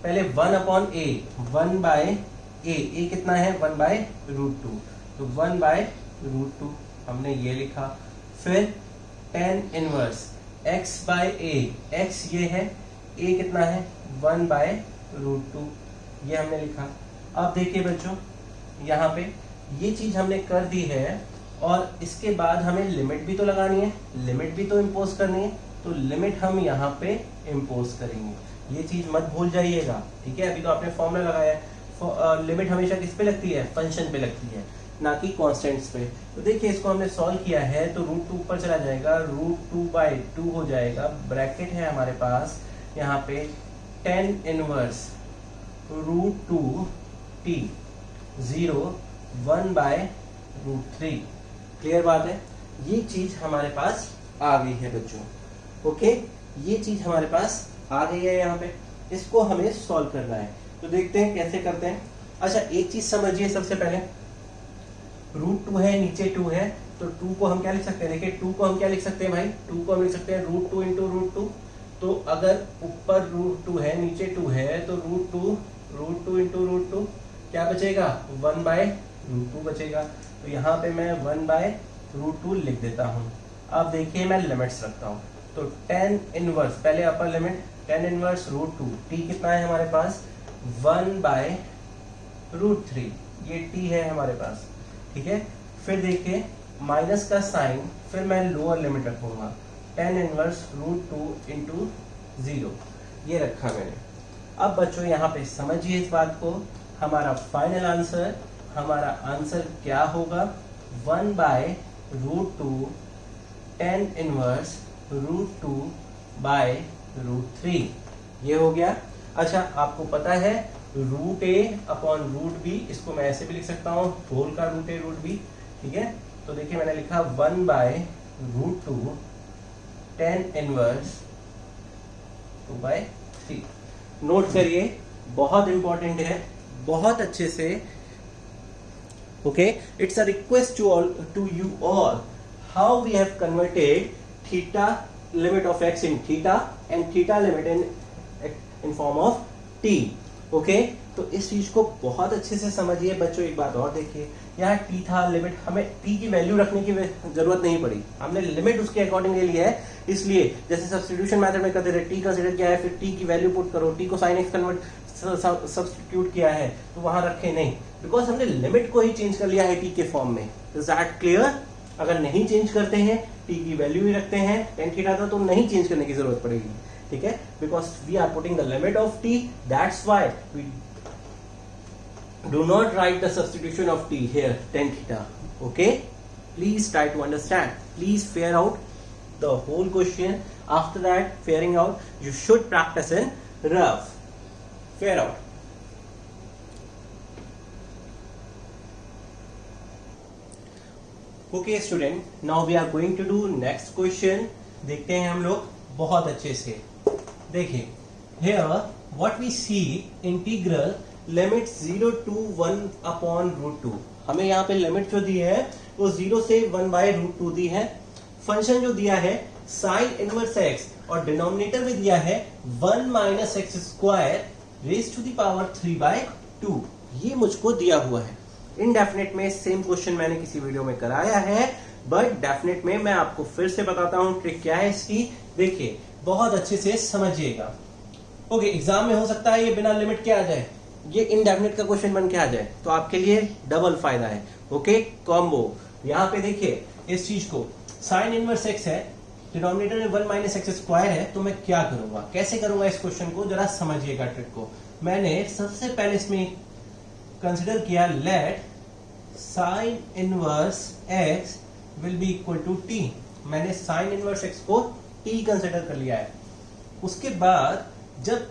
Speaker 1: पहले 1/a, 1/a, a कितना है 1/√2, तो 1/√2 हमने ये लिखा। फिर tan इनवर्स x/a, x ये है, a कितना है 1/√2, ये हमने लिखा। अब देखिए बच्चों यहाँ पे ये चीज हमने कर दी है, और इसके बाद हमें लिमिट भी तो लगानी है, लिमिट भी तो इम्पोज करनी है, तो लिमिट हम यहाँ पे इम्पोज करेंगे, ये चीज मत भूल जाइएगा, ठीक है। अभी तो आपने फॉर्मूला लगाया है, लिमिट हमेशा किस पे लगती है, फंक्शन पे लगती है, ना कि कॉन्स्टेंट्स पे। तो देखिए इसको हमने सॉल्व किया है, तो √2 ऊपर चला जाएगा, √2/2 हो जाएगा, ब्रैकेट है हमारे पास यहाँ पे tan इनवर्स √2t 0 1/√3। क्लियर बात है, ये चीज हमारे पास आ गई है बच्चों। ओके, ये चीज हमारे पास आ गई है, यहाँ पे इसको हमें सॉल्व करना है, तो देखते हैं कैसे करते हैं। अच्छा एक चीज समझिए, सबसे पहले √2 है, नीचे 2 है, तो 2 को हम क्या लिख सकते हैं, देखिए 2 को हम क्या लिख सकते हैं भाई, 2 को हम लिख सकते हैं √2 into √2, तो अगर ऊपर √2 है, नीचे 2 है, तो √2 into √2 क्या बचेगा, 1/√2 बचेगा, तो यहाँ पे मैं 1/√2 लिख देता हूँ। अब देखिए मैं लिमिट्स रखता हूँ, तो tan इनवर्स, पहले upper limit tan inverse √2, t कितना है हमारे पास 1/√3, ये t है हमारे पास, ठीक है। फिर देखिए माइनस का साइन, फिर मैं लोअर लिमिट रखूंगा, tan इनवर्स √2 into 0, ये रखा मैंने। अब बच्चों यहाँ पे समझिए इस बात को, हमारा फाइनल आंसर, हमारा आंसर क्या होगा, 1/√2 tan इनवर्स √2/√3, ये हो गया। अच्छा आपको पता है √a/√b, इसको मैं ऐसे भी लिख सकता हूँ, होल का √a/√b, ठीक है। तो देखिए मैंने लिखा 1/√2 tan इनवर्स 2/3। नोट करिए, बहुत इंपॉर्टेंट है, बहुत अच्छे से। Okay, it's a request to you all, how we have converted theta limit of x in theta and theta limit in form of t। Okay, तो इस चीज को बहुत अच्छे से समझिए बच्चों। एक बात और देखिए, यहाँ t था लिमिट, हमें t की वैल्यू रखने की जरूरत नहीं पड़ी, हमने लिमिट उसके अकॉर्डिंग ले लिया है। इसलिए जैसे सब्स्टिट्यूशन मेथड में करते थे, t कंसीडर किया है, फिर t की वैल्यू पुट करो, t को sin x कन्वर्ट सब्स्टिट्यूट किया है, तो वहां रखे नहीं, बिकॉज हमने लिमिट को ही चेंज कर लिया है t के फॉर्म में। Is that clear? अगर नहीं चेंज करते हैं, t की वैल्यू ही रखते हैं tan थीटा था, तो नहीं चेंज करने की जरूरत पड़ेगी, ठीक है, because we are putting the limit of t, that's why we do not write the substitution of t here, tan theta. Okay, please try to understand, please figure out the whole question. After that, fairing out, you should practice in rough. Fair out. Okay student, now we are going to do next question. देखते हैं हम लोग बहुत अच्छे से. देखिए, here what we see integral limit 0 to 1 upon root 2. हमें यहाँ पे लिमिट जो दी है वो 0 से 1 बाय रूट 2 दी है. फंक्शन जो दिया है साइन इनवर्स x और डिनोमिनेटर में दिया है 1 minus x square raise to the power 3 by 2. ये मुझको दिया हुआ है. इनडेफिनेट में सेम क्वेश्चन मैंने किसी वीडियो में कराया है, बट डेफिनेट में मैं आपको फिर से बताता हूं ट्रिक क्या है इसकी. देखिए, बहुत अच्छे से समझिएगा. ओके, एग्जाम में हो सकता है ये बिना लिमिट के आ जाए, ये इनडेफिनेट का क्वेश्चन बन के आ जाए, तो आपके लिए डबल फायदा है. Okay, combo. यहाँ पे देखिए इस चीज को, साइन इनवर्स एक्स है, डिनोमिनेटर में 1 माइनस एक्स स्क्वायर है, तो मैं क्या करूंगा, कैसे करूंगा इस क्वेश्चन को, जरा समझिएगा ट्रिक को. मैंने सबसे पहले इसमें कंसिडर किया let sine inverse x will be equal to t. मैंने साइन इनवर्स एक्स को टी कंसिडर कर लिया है. उसके बाद जब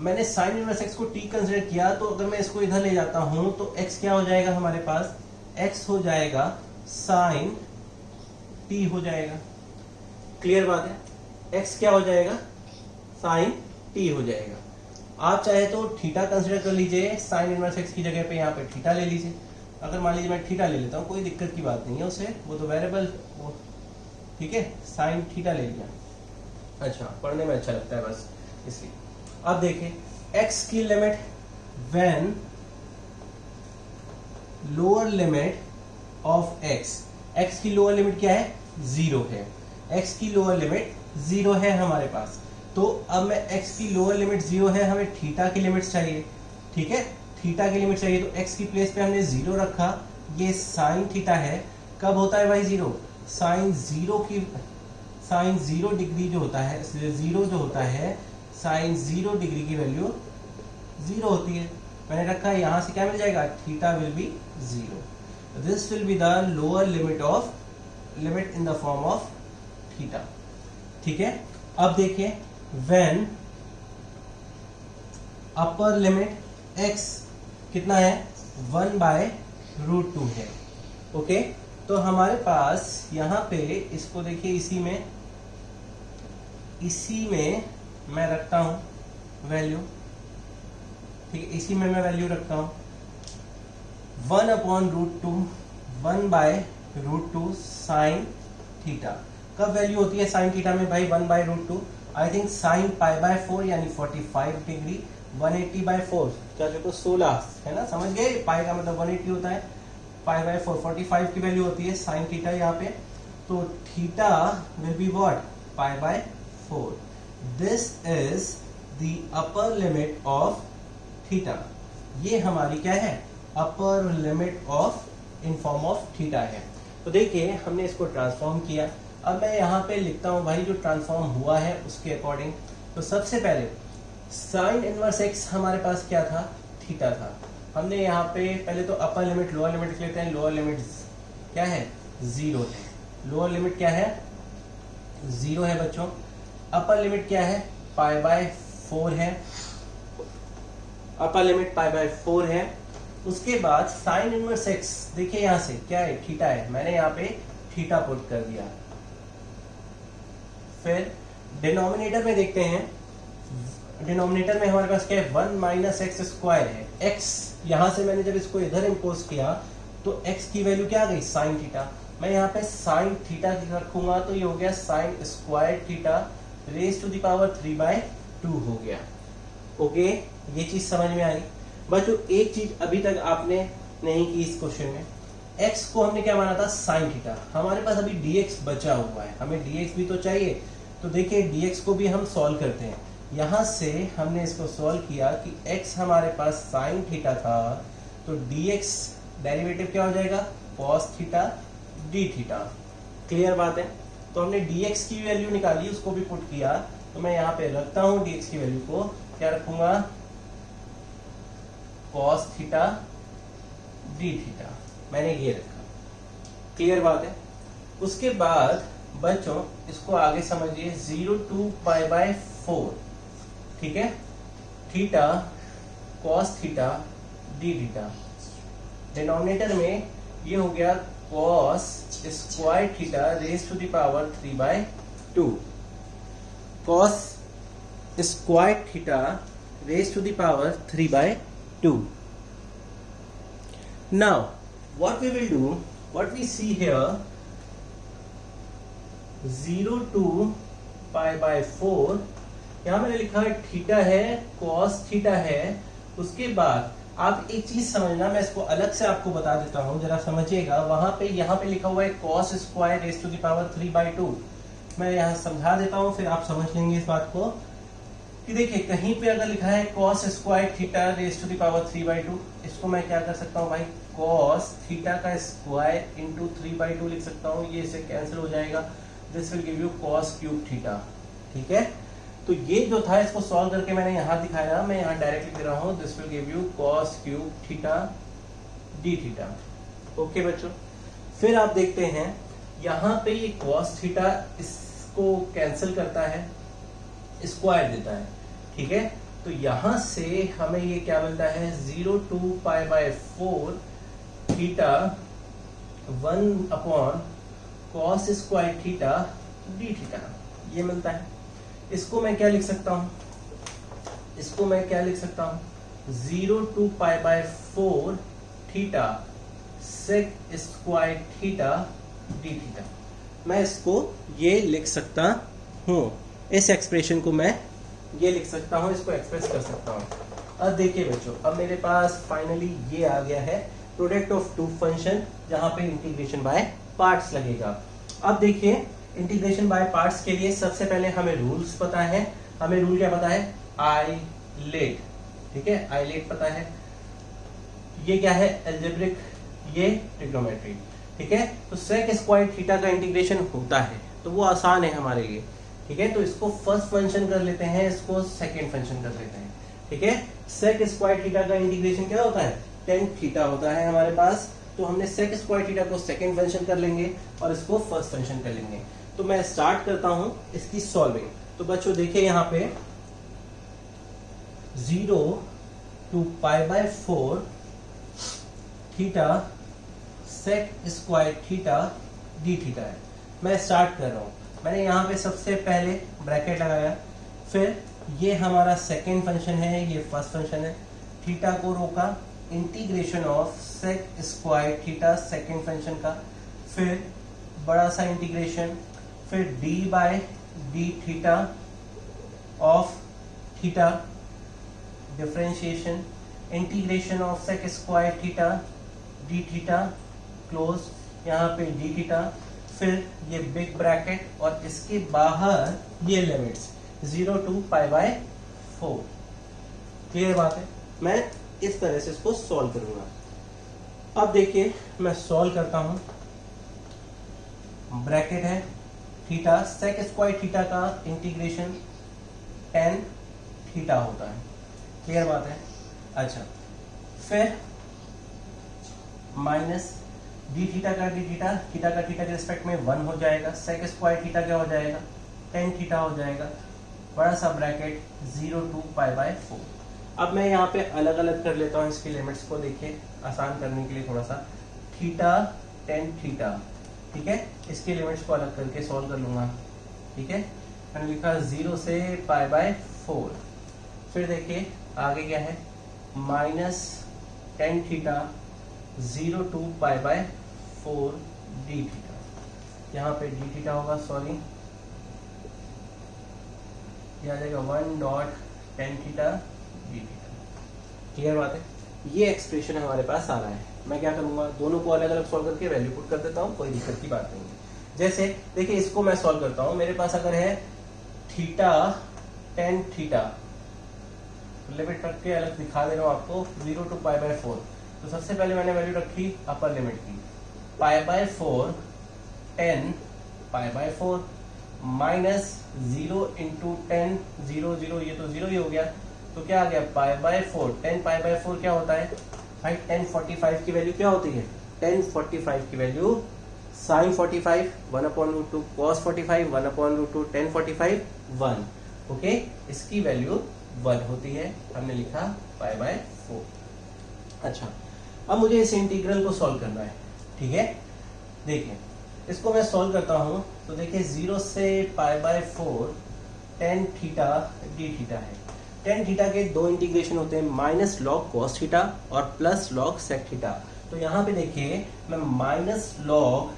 Speaker 1: मैंने साइन इनवर्स एक्स को टी कंसिडर किया, तो अगर मैं इसको इधर ले जाता हूं तो एक्स क्या हो जाएगा हमारे पास, एक्स हो जाएगा साइन टी हो जाएगा. क्लियर बात है, एक्स क्या हो जाएगा, साइन टी हो जाएगा. आप चाहे तो थीटा कंसिडर कर लीजिए, साइन इनवर्स एक्स की जगह पे यहाँ पे थीटा ले लीजिए. अगर मान लीजिए मैं थीटा ले लेता हूँ, कोई दिक्कत की बात नहीं है उसे, वो तो वेरिएबल, ठीक है, साइन थीटा ले लिया. अच्छा, पढ़ने में अच्छा लगता है बस इसलिए. अब देखिए x की limit when lower limit of x की लोअर लिमिट क्या है, 0 है. x की लोअर लिमिट 0 है हमारे पास. तो अब मैं x की लोअर लिमिट 0 है, हमें थीटा की लिमिट चाहिए. ठीक है, थीटा की लिमिट चाहिए, तो x की प्लेस पे हमने 0 रखा. ये साइन थीटा है. कब होता है भाई 0, साइन 0 डिग्री जो होता है, 0 जो होता है, साइन 0 डिग्री की वैल्यू 0 होती है. मैंने रखा है, यहां से क्या मिल जाएगा, theta will be 0. This will be the lower limit in the form of theta. ठीक है. अब देखिए, व्हेन अपर लिमिट x कितना है, 1 बाय रूट 2 है. ओके, तो हमारे पास यहाँ पे इसको देखिए, इसी में मैं रखता हूं वैल्यू. ठीक है, इसी में मैं वैल्यू रखता हूं 1 upon root 2, 1 by root 2 sine theta. कब वैल्यू होती है साइन थीटा में भाई, 1 by root 2. I think sine pi by 4 यानी 45 डिग्री, 180 बाय 4 क्या जो 16 है ना, समझ गए. पाई का मतलब 180 होता है, पाई बाय 4 45 की वैल्यू होती है साइन थीटा यहाँ पे. तो theta will be what, pi by 4. This is the upper limit of theta. ये हमारी क्या है, upper limit of in form of theta है. तो देखिए हमने इसको ट्रांसफॉर्म किया. अब मैं यहाँ पे लिखता हूँ भाई जो ट्रांसफॉर्म हुआ है उसके अकॉर्डिंग. तो सबसे पहले साइन इनवर्स एक्स हमारे पास क्या था, थीटा था. हमने यहाँ पे पहले तो अपर लिमिट लोअर लिमिट लिख लेते हैं. लोअर लिमिट क्या है, 0 है. लोअर लिमिट क्या है, 0 है बच्चों. अपर लिमिट क्या है, पाई बाय 4 है. अपर लिमिट पाई बाय 4 है. उसके बाद साइन इनवर्स एक्स, देखिए यहाँ से क्या है, थीटा है. मैंने यहाँ पे थीटा पुट कर दिया. फिर डिनोमिनेटर में देखते हैं, डिनोमिनेटर में हमारे पास क्या है, 1 माइनस एक्स स्क्वायर है. x यहां से मैंने जब इसको इधर इंपोज किया तो x की वैल्यू क्या आ गई, साइन थीटा. मैं यहाँ पे साइन थीटा रखूंगा तो ये हो गया sine square theta raise to the power 3 by 2 हो गया. ओके, ये चीज समझ में आई. बच्चों एक चीज अभी तक आपने नहीं की इस क्वेश्चन में, x को हमने क्या माना था, साइन थीटा. हमारे पास अभी dx बचा हुआ है, हमें dx भी तो चाहिए. तो देखिए dx को भी हम सॉल्व करते हैं. यहां से हमने इसको सॉल्व किया कि x हमारे पास साइन थीटा था, तो dx डेरिवेटिव क्या हो जाएगा, cos theta d theta. Clear बात है. तो हमने dx की वैल्यू निकाली, उसको भी पुट किया. तो मैं यहाँ पे रखता हूं dx की वैल्यू को, क्या रखूंगा, cos थीटा d थीटा. मैंने ये रखा. क्लियर बात है. उसके बाद बच्चों इसको आगे समझिए, 0 to π/4, ठीक है, theta cos theta D theta, denominator में ये हो गया cos square theta raise to the power 3/2, cos square theta raise to the power 3/2. Now what we will do, what we see here, 0 to π/4, यहां मैंने लिखा है थीटा है, cos theta है. उसके बाद आप एक चीज समझना, मैं इसको अलग से आपको बता देता हूं, जरा समझिएगा. वहां पे यहाँ पे लिखा हुआ है cos square raise to the power 3/2. मैं यहाँ समझा देता हूं, फिर आप समझ लेंगे इस बात को. कि देखिए कहीं पे अगर लिखा है cos square theta raise to the power 3/2, इसको मैं क्या कर सकता हूँ भाई, cos थीटा का स्क्वायर इंटू 3/2 लिख सकता हूँ. ये इससे कैंसिल हो जाएगा. This will give you cos cube theta. ठीक है, तो ये जो था इसको सॉल्व करके मैंने यहाँ दिखाया, मैं यहाँ डायरेक्ट लिख रहा हूँ. This will give you cos cube theta D theta. Okay बच्चों, फिर आप देखते हैं यहाँ पे ये cos थीटा इसको कैंसिल करता है, स्क्वायर देता है. ठीक है, तो यहां से हमें ये क्या मिलता है, 0 to π/4 theta 1 cos square theta D theta, ये मिलता है. इसको मैं क्या लिख सकता हूं, इसको मैं क्या लिख सकता हूं, 0 to π/4 theta sec square theta D theta. मैं इसको ये लिख सकता हूं, इस एक्सप्रेशन को मैं ये लिख सकता हूं, इसको एक्सप्रेस कर सकता हूं. अब देखिए बच्चों, अब मेरे पास फाइनली ये आ गया है प्रोडक्ट ऑफ टू फंक्शन, जहां पे इंटीग्रेशन बाय पार्ट्स लगेगा. अब देखिए इंटीग्रेशन बाय पार्ट्स के लिए सबसे पहले हमें रूल्स पता है. हमें रूल क्या पता है, आई लेट. ठीक है, आई लेट पता है. ये क्या है, एल्जेब्रिक, ये ट्रिग्नोमेट्री. ठीक है, तो सेक स्क्वायर थीटा का इंटीग्रेशन होता है, तो वो आसान है हमारे लिए. ठीक है, तो इसको फर्स्ट फंक्शन कर लेते हैं, इसको सेकंड फंक्शन कर लेते हैं. ठीक है, सेक स्क्वायर थीटा का इंटीग्रेशन क्या होता है, tan थीटा होता है हमारे पास. तो हमने सेक स्क्वायर थीटा को सेकंड फंक्शन कर लेंगे और इसको फर्स्ट फंक्शन कर लेंगे. तो मैं स्टार्ट करता हूं इसकी सॉल्विंग. तो बच्चों देखिए यहाँ पे 0 to π/4 theta sec square theta D theta है. मैं स्टार्ट कर रहा हूं. मैंने यहाँ पे सबसे पहले ब्रैकेट लगाया, फिर ये हमारा सेकेंड फंक्शन है, ये फर्स्ट फंक्शन है. थीटा को रोका, integration of sec square theta second function का, फिर बड़ा सा इंटीग्रेशन, फिर d by d theta of theta, differentiation, integration of sec square theta D theta, close, यहाँ पे डी थीटा, फिर ये बिग ब्रैकेट और इसके बाहर ये लिमिट्स 0 to π/4. क्लियर बात है. मैं इस तरह से इसको सॉल्व करूंगा. अब देखिए मैं सॉल्व करता हूं. ब्रैकेट है, थीटा सेक स्क्वायर थीटा का इंटीग्रेशन tan थीटा होता है. क्लियर बात है. अच्छा, फिर माइनस डी थीटा का डी थीटा, थीटा का थीटा के रिस्पेक्ट में 1 हो जाएगा. सेक स्क्वायर थीटा क्या हो जाएगा, tan थीटा हो जाएगा. बड़ा सा ब्रैकेट 0 to π/4. अब मैं यहाँ पे अलग अलग कर लेता हूँ इसकी लिमिट्स को. देखिए आसान करने के लिए थोड़ा सा, थीटा tan थीटा. ठीक है, इसकी लिमिट्स को अलग करके सॉल्व कर लूंगा. ठीक है, मैंने लिखा 0 से π/4. फिर देखिए आगे क्या है, minus tan theta 0 to π/4 D theta. यहाँ पे डी थीटा होगा, सॉरी, ये आ जाएगा 1.tan theta D theta. Clear बात है. ये एक्सप्रेशन हमारे पास आ रहा है. मैं क्या करूंगा, दोनों को अलग अलग सॉल्व करके वैल्यू पुट कर देता हूँ, कोई दिक्कत की बात नहीं है. जैसे देखिए इसको मैं सॉल्व करता हूँ. मेरे पास अगर है थीटा tan थीटा, लिमिट रख के अलग दिखा दे रहा हूँ आपको, 0 to π/4. तो सबसे पहले मैंने वैल्यू रखी अपर लिमिट की, π/4 tan π/4 माइनस 0 into tan 0 0, ये तो 0 ही हो गया. तो क्या आ गया, π/4 tan π/4 क्या होता है भाई, tan 45 की वैल्यू क्या होती है, tan 45 की value sine 45 1/√2, cos 45 1/√2, tan 45 1। Okay, इसकी वैल्यू 1 होती है, हमने लिखा π/4। अच्छा, अब मुझे इस इंटीग्रल को सॉल्व करना है। ठीक है, देखिए इसको मैं सॉल्व करता हूं तो देखिए 0 से π/4 tan थीटा d थीटा है। tan थीटा के दो इंटीग्रेशन होते हैं, माइनस लॉग कॉस थीटा और प्लस लॉग सेक थीटा। तो यहाँ पे देखिए मैं माइनस लॉग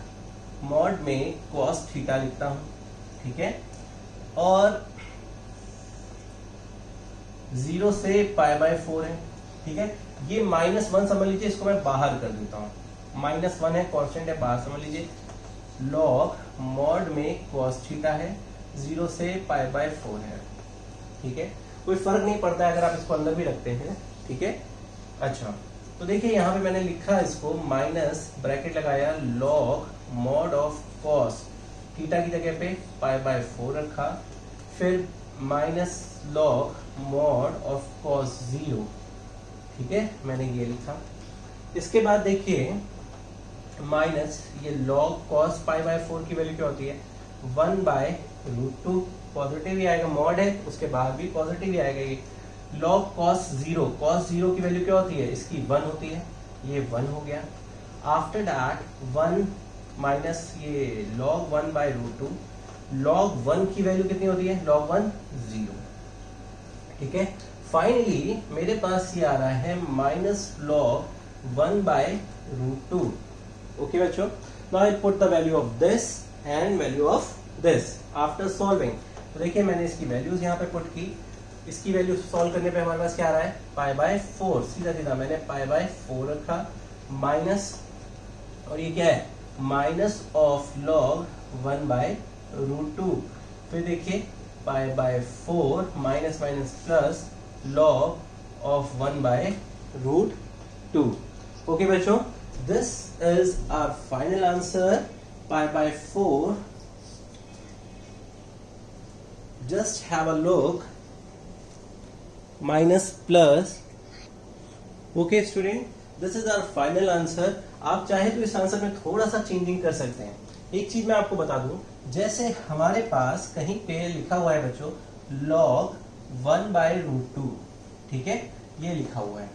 Speaker 1: मॉड में कॉस थीटा लिखता हूं। ठीक है, और 0 से π/4 है। ठीक है, ये -1 समझ लीजिए, इसको मैं बाहर कर देता हूँ। -1 है, कांस्टेंट है, बाहर समझ लीजिए। लॉग मॉड में कॉस थीटा है, 0 से π/4 है। ठीक है, कोई फर्क नहीं पड़ता है अगर आप इसको अंदर भी रखते हैं। ठीक है, अच्छा तो देखिए यहाँ पे मैंने लिखा इसको माइनस ब्रैकेट लगाया, log mod of cos theta की जगह पे π/4 रखा, फिर minus log mod of cos 0। ठीक है, मैंने ये लिखा। इसके बाद देखिए माइनस ये लॉग कॉस π/4 की वैल्यू क्या होती है, 1/√2। पॉजिटिव ही आएगा, मॉड है उसके बाद भी पॉजिटिव ही आएगा। ये लॉग कॉस 0 की वैल्यू क्या होती है, इसकी 1 होती है, ये 1 हो गया। आफ्टर दैट 1 माइनस ये लॉग 1/√2, लॉग 1 की वैल्यू कितनी होती है, log 1 0। ठीक है, फाइनली मेरे पास ये आ रहा है माइनस लॉग 1/√2। ओके बच्चों, now I put the value of this and value of this after solving. तो देखिए मैंने इसकी वैल्यूज यहाँ पे पुट की। इसकी वैल्यू सॉल्व करने पे हमारे पास क्या आ रहा है, π/4। सीधा सीधा मैंने π/4 रखा, माइनस और ये क्या है, माइनस ऑफ लॉग 1/√2। फिर देखिए π/4 minus minus plus log of 1/√2। Okay बच्चों, this is our final answer, π/4। Just have a look, minus plus. Okay student, this is our final answer. आप चाहे तो इस आंसर में थोड़ा सा चेंजिंग कर सकते हैं। एक चीज मैं आपको बता दूं, जैसे हमारे पास कहीं पे लिखा हुआ है बच्चों log 1/√2। ठीक है, ये लिखा हुआ है।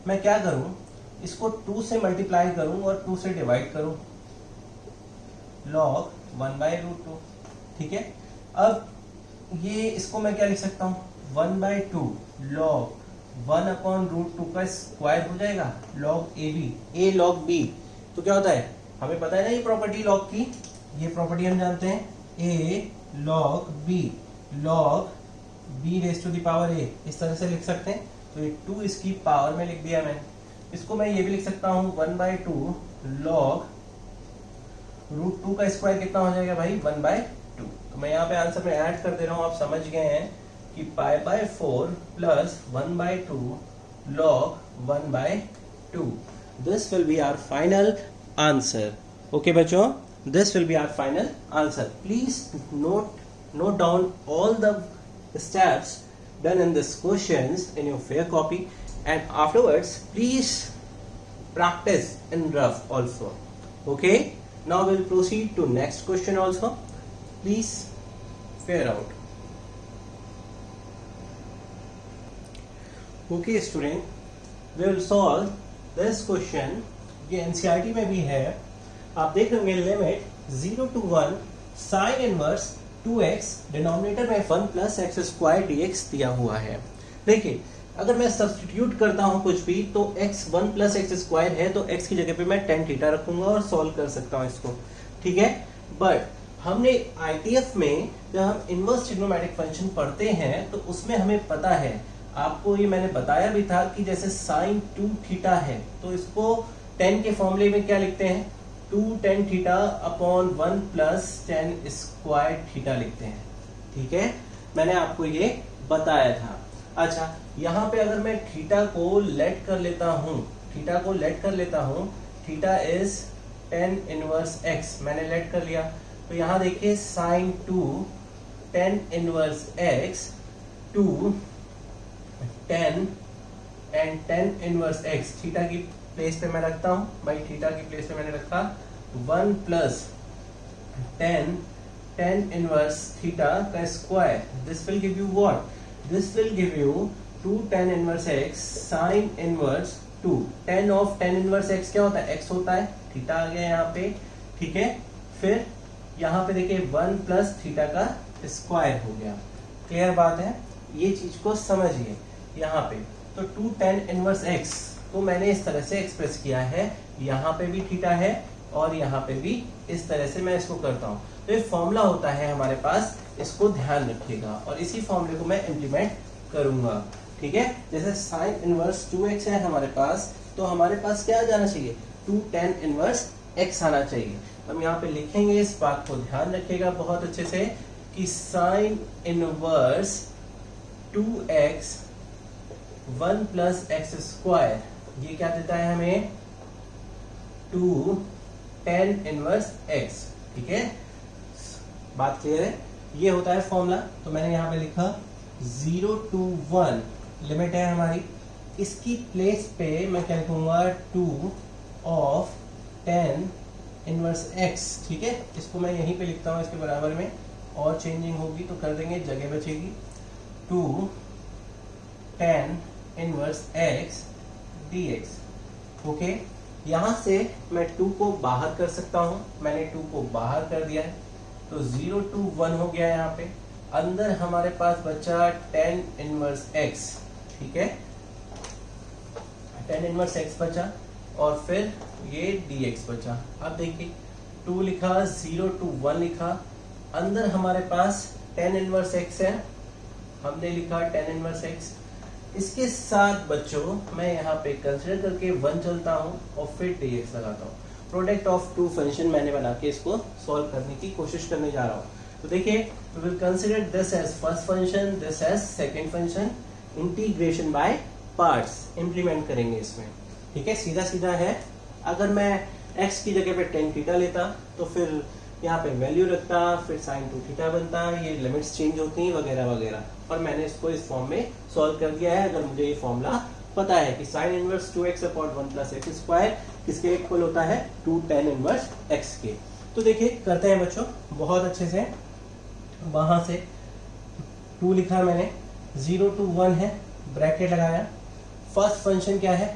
Speaker 1: मैं क्या करूं, इसको 2 से मल्टीप्लाई करूं और 2 से डिवाइड करूं, log 1/√2। ठीक है, अब ये इसको मैं क्या लिख सकता हूं, 1/2 log 1/√2 का स्क्वायर हो जाएगा, log AB, A log B। तो क्या होता है, हमें पता है ना ये प्रॉपर्टी लॉग की, ये प्रॉपर्टी हम जानते हैं, A log B log B⁴A, इस तरह से लिख सकते हैं। तो ये 2 इसकी पावर में लिख दिया मैंने। इसको मैं ये भी लिख सकता हूँ 1/2 log √2 का स्क्वायर कितना हो जाएगा भाई, 1/2। तो मैं यहाँ पे आंसर में ऐड कर दे रहा हूँ, आप समझ गए हैं कि π/4 plus 1/2 log 1/2। This will be our final answer. Okay बच्चों, this will be our final answer. Please note down all the steps done in this questions in your fair copy, and afterwards please practice in rough also. Okay, now we'll proceed to next question also. Please fair out. Okay student, we will solve this question. ये NCERT में भी है, आप देख रहे limit 0 to 1 sine inverse 2x, denominator में 1 plus x square dx दिया हुआ है। देखिए अगर मैं सब्स्टिट्यूट करता हूं कुछ भी, तो x 1 प्लस एक्स स्क्वायर है, तो x की जगह पे मैं tan थीटा रखूंगा और सॉल्व कर सकता हूं इसको। ठीक है, बट हमने ITF में जब हम इनवर्स ट्रिग्नोमेट्रिक फंक्शन पढ़ते हैं तो उसमें हमें पता है, आपको ये मैंने बताया भी था कि जैसे साइन 2 थीटा है तो इसको tan के फॉर्मूले में क्या लिखते हैं, 2 tan theta upon 1 plus tan square theta लिखते हैं। ठीक है, मैंने आपको ये बताया था। अच्छा, यहाँ पे अगर मैं थीटा को लेट कर लेता हूँ, theta is tan inverse x, मैंने लेट कर लिया। तो यहाँ देखिए sine 2 tan inverse x 2 tan and tan inverse x, theta की प्लेस पे मैं रखता हूँ भाई, थीटा की प्लेस पे मैंने रखा 1 प्लस tan इनवर्स थीटा का square, this will give you what, this will give you 2 tan inverse x sin inverse 2। tan of tan inverse x क्या होता है, x होता है, थीटा आ गया यहाँ पे, ठीक है। फिर यहाँ पे देखिए 1 प्लस थीटा का स्क्वायर हो गया। क्लियर बात है, ये चीज को समझिए। यहाँ पे तो 2 tan इनवर्स x को मैंने इस तरह से एक्सप्रेस किया है, यहाँ पे भी थीटा है और यहाँ पे भी इस तरह से मैं इसको करता हूँ। तो ये फॉर्मूला होता है हमारे पास, इसको ध्यान रखिएगा और इसी फॉर्मूले को मैं इम्प्लीमेंट करूंगा, ठीक है। जैसे साइन इनवर्स 2x है हमारे पास, तो हमारे पास क्या आ जाना चाहिए, 2 tan इनवर्स x आना चाहिए। हम यहाँ पे लिखेंगे, इस बात को ध्यान रखिएगा बहुत अच्छे से कि sine inverse 2x 1 plus x square, ये क्या देता है हमें, 2 tan इनवर्स x, ठीक है। बात क्लियर है, ये होता है फॉर्मूला। तो मैंने यहाँ पे लिखा 0 to 1 लिमिट है हमारी, इसकी प्लेस पे मैं क्या लिखूंगा, 2 ऑफ tan इनवर्स x, ठीक है। इसको मैं यहीं पे लिखता हूँ इसके बराबर में, और चेंजिंग होगी तो कर देंगे, जगह बचेगी। 2 tan inverse x dx, okay. यहाँ से मैं 2 को बाहर कर सकता हूँ, मैंने 2 को बाहर कर दिया है, तो 0 to 1 हो गया। यहाँ पे अंदर हमारे पास बचा tan इनवर्स x, ठीक है, tan इनवर्स x बचा और फिर ये dx बचा। अब देखिए 2 लिखा, 0 to 1 लिखा, अंदर हमारे पास tan इनवर्स x है, हमने लिखा tan इनवर्स x। इसके साथ बच्चों मैं यहाँ पे कंसिडर करके 1 चलता हूँ और फिर dx लगाता हूँ। प्रोडक्ट ऑफ 2 फंक्शन मैंने बना के इसको सॉल्व करने की कोशिश करने जा रहा हूँ। तो देखिए, we will consider this as first function, this as second function, integration by parts implement करेंगे इसमें, ठीक है। सीधा सीधा है, अगर मैं x की जगह पे tan थीटा लेता तो फिर यहाँ पे वैल्यू रखता, फिर sin 2 थीटा बनता, ये लिमिट्स चेंज होती हैं वगैरह वगैरह, और मैंने इसको इस फॉर्म में सॉल्व कर दिया है। अगर मुझे ये फॉर्मूला पता है कि sin inverse 2x upon 1 plus x square किसके इक्वल होता है, 2 tan इनवर्स x के। तो देखिए करते हैं बच्चों बहुत अच्छे से। वहां से 2 लिखा मैंने, 0 to 1 है, ब्रैकेट लगाया। फर्स्ट फंक्शन क्या है,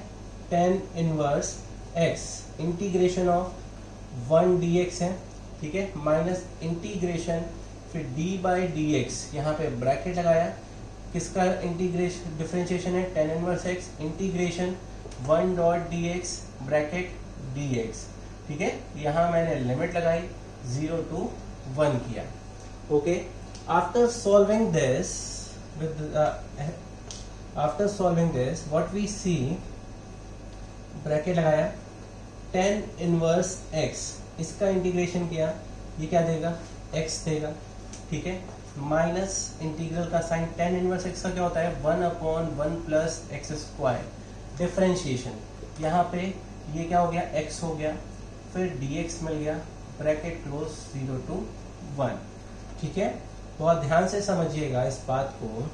Speaker 1: tan inverse x, integration of 1 dx है, ठीक है, माइनस इंटीग्रेशन फिर d बाई डी एक्स, यहाँ पे ब्रैकेट लगाया। किसका इंटीग्रेशन डिफरेंशिएशन है, tan inverse x integration 1 dot dx bracket dx, ठीक है। यहाँ मैंने लिमिट लगाई, 0 to 1 किया, okay. After solving this what we see, bracket लगाया, tan इनवर्स x, इसका इंटीग्रेशन किया, ये क्या देगा, x देगा, ठीक है, माइनस इंटीग्रल का साइन tan इनवर्स x का क्या होता है, 1 upon 1 plus x square, differentiation, यहाँ पे ये क्या हो गया, x हो गया, फिर dx मिल गया, ब्रैकेट क्लोज 0 to 1, ठीक है। बहुत ध्यान से समझिएगा इस बात को।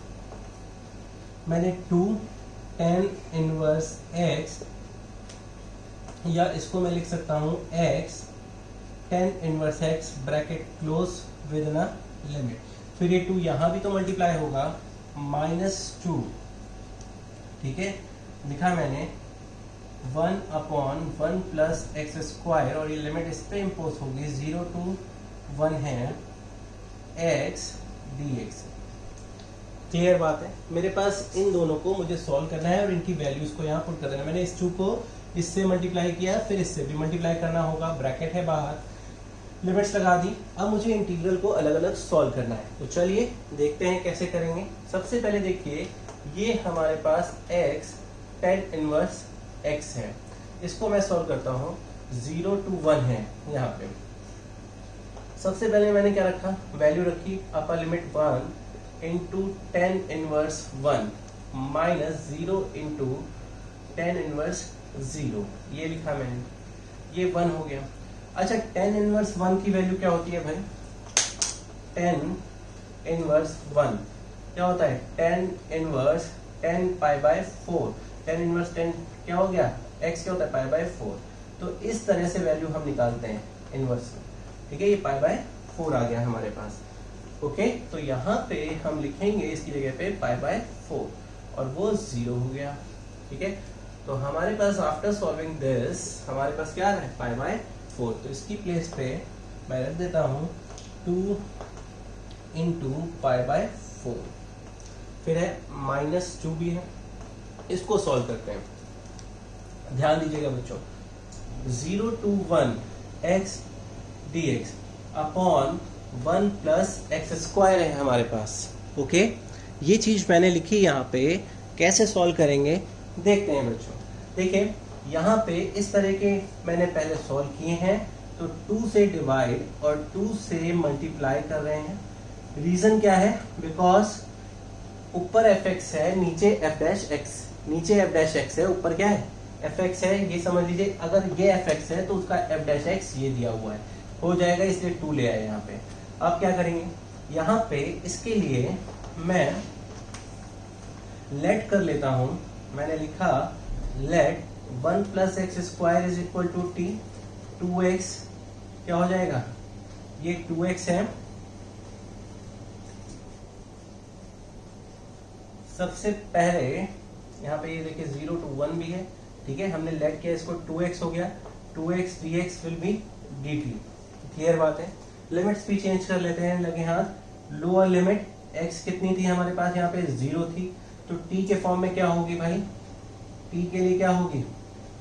Speaker 1: मैंने 2 tan इनवर्स x, या इसको मैं लिख सकता हूँ x tan inverse x bracket close with न लिमिट, फिर ये 2 यहाँ भी तो मल्टीप्लाई होगा, -2, ठीक है, लिखा मैंने 1 अपॉन 1 प्लस एक्स स्क्वायर, और ये लिमिट इस पे इम्पोज होगी, 0 to 1 है, x dx। क्लियर बात है, मेरे पास इन दोनों को मुझे सॉल्व करना है और इनकी वैल्यूज को यहाँ पुट कर देना। मैंने इस 2 को इससे मल्टीप्लाई किया, फिर इससे भी मल्टीप्लाई करना होगा, ब्रैकेट है बाहर, लिमिट्स लगा दी। अब मुझे इंटीग्रल को अलग अलग सॉल्व करना है, तो चलिए देखते हैं कैसे करेंगे। सबसे पहले देखिए, ये हमारे पास x tan इनवर्स x है, इसको मैं सॉल्व करता हूँ, 0 to 1 है यहाँ पे। सबसे पहले मैंने क्या रखा, वैल्यू रखी, upper limit 1 into tan inverse 1 minus 0 into tan inverse 0, ये लिखा मैंने, ये 1 हो गया। अच्छा, tan इनवर्स 1 की वैल्यू क्या होती है भाई, tan इनवर्स 1 क्या होता है, tan inverse 10 pi by 4, tan inverse 10 क्या हो गया, x क्या होता है, पाई बाय 4। तो इस तरह से वैल्यू हम निकालते हैं, इनवर्स में, ठीक है। ये पाई बाय 4 आ गया हमारे पास। ओके, तो यहाँ पे हम लिखेंगे इसकी जगह पे पाई बाय 4 और वो 0 हो गया, ठीक है। तो हमारे पास आफ्टर सॉल्विंग दिस हमारे पास क्या है, पाई बाय 4। तो इसकी प्लेस पे मैं रख देता हूँ 2 इंटू पाई बाय 4, फिर है -2 भी है। इसको सॉल्व करते हैं, ध्यान दीजिएगा बच्चों। 0 to 1 x dx upon 1 plus x square है हमारे पास। ओके, ये चीज मैंने लिखी यहाँ पे, कैसे सॉल्व करेंगे देखते हैं बच्चों। देखिए यहाँ पे इस तरह के मैंने पहले सॉल्व किए हैं, तो 2 से डिवाइड और 2 से मल्टीप्लाई कर रहे हैं। रीजन क्या है, बिकॉज ऊपर fx है, नीचे f डैश x, नीचे f डैश x है, ऊपर क्या है fx है। ये समझ लीजिए, अगर ये fx है तो उसका f डैश x ये दिया हुआ है, हो जाएगा, इसलिए 2 ले आए यहाँ पे। अब क्या करेंगे, यहाँ पे इसके लिए मैं लेट कर लेता हूं। मैंने लिखा let 1 plus x square is equal to t, 2x क्या हो जाएगा, ये 2x है। सबसे पहले यहाँ पे ये देखिए 0 to 1 भी है, ठीक है। हमने लेट किया, इसको 2x हो गया, 2x dx will be dt, clear बात है। लिमिट्स भी चेंज कर लेते हैं, लगे हाथ। लोअर लिमिट x कितनी थी हमारे पास, यहाँ पे 0 थी, तो t के फॉर्म में क्या होगी भाई, t के लिए क्या होगी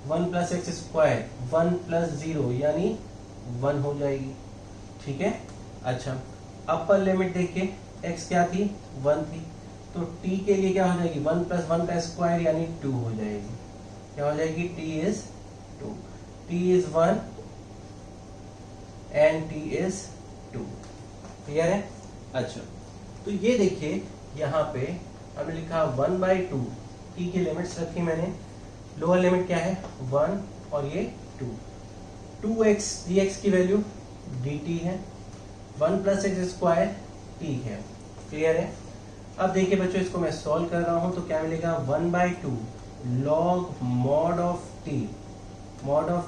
Speaker 1: 1 प्लस एक्स स्क्वायर, 1 प्लस 0 यानी 1 हो जाएगी, ठीक है। अच्छा, अपर लिमिट देखिए x क्या थी 1 थी, तो t के लिए क्या हो जाएगी 1 प्लस 1 का स्क्वायर यानी 2 हो जाएगी। क्या हो जाएगी, t is 2, t is 1 and t is 2, clear है। अच्छा, तो ये देखिए यहाँ पे हमने लिखा 1/2, t की लिमिट्स रखी मैंने। लोअर लिमिट क्या है 1 और ये 2, 2x dx की वैल्यू dt है, 1 प्लस एक्स स्क्वायर t है, क्लियर है। अब देखिए बच्चों, इसको मैं सॉल्व कर रहा हूं तो क्या मिलेगा, 1/2 log mod of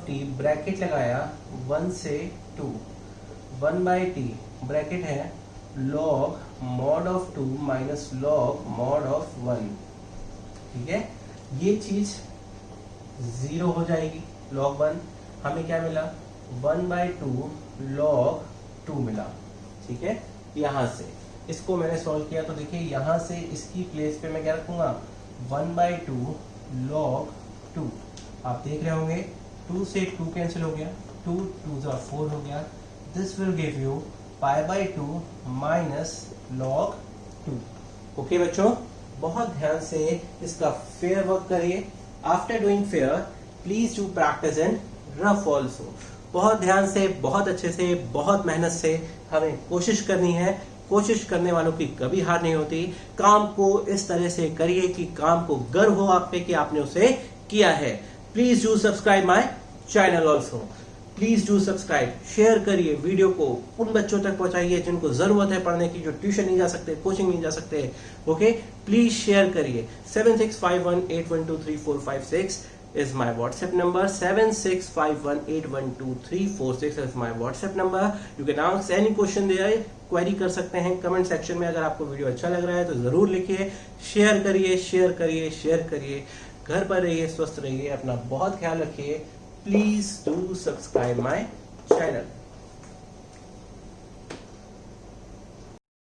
Speaker 1: t bracket लगाया 1 से 2, 1/t ब्रैकेट है log mod of 2 minus log mod of 1, ठीक है। ये चीज 0 हो जाएगी, log 1 हमें क्या मिला 1/2 log 2 मिला, ठीक है। यहां से इसको मैंने सॉल्व किया, तो देखिए यहां से इसकी प्लेस पे मैं क्या रखूंगा 1/2 log 2। आप देख रहे होंगे 2 से 2 कैंसिल हो गया, 2 2 4 हो गया। This will give you π/2 minus log 2। Okay बच्चों, बहुत ध्यान से इसका फेयर वर्क करिए। After doing fair please do practice and rough also. बहुत ध्यान से, बहुत अच्छे से, बहुत मेहनत से हमें कोशिश करनी है। कोशिश करने वालों की कभी हार नहीं होती। काम को इस तरह से करिए कि काम को गर्व हो आप पे कि आपने उसे किया है। Please do subscribe my channel also, please do subscribe. Share करिए वीडियो को, उन बच्चों तक पहुंचाइए जिनको जरूरत है पढ़ने की, जो ट्यूशन नहीं जा सकते, कोचिंग नहीं जा सकते। ओके, प्लीज शेयर करिए। 7651812345 is my WhatsApp number. 7651812346 is my WhatsApp number. You can ask any question there. Query कर सकते हैं कमेंट सेक्शन में। अगर आपको वीडियो अच्छा लग रहा है तो जरूर लिखिए, शेयर करिए, शेयर करिए, शेयर करिए। घर पर रहिए, स्वस्थ रहिए, अपना बहुत ख्याल रखिए। Please do subscribe my channel.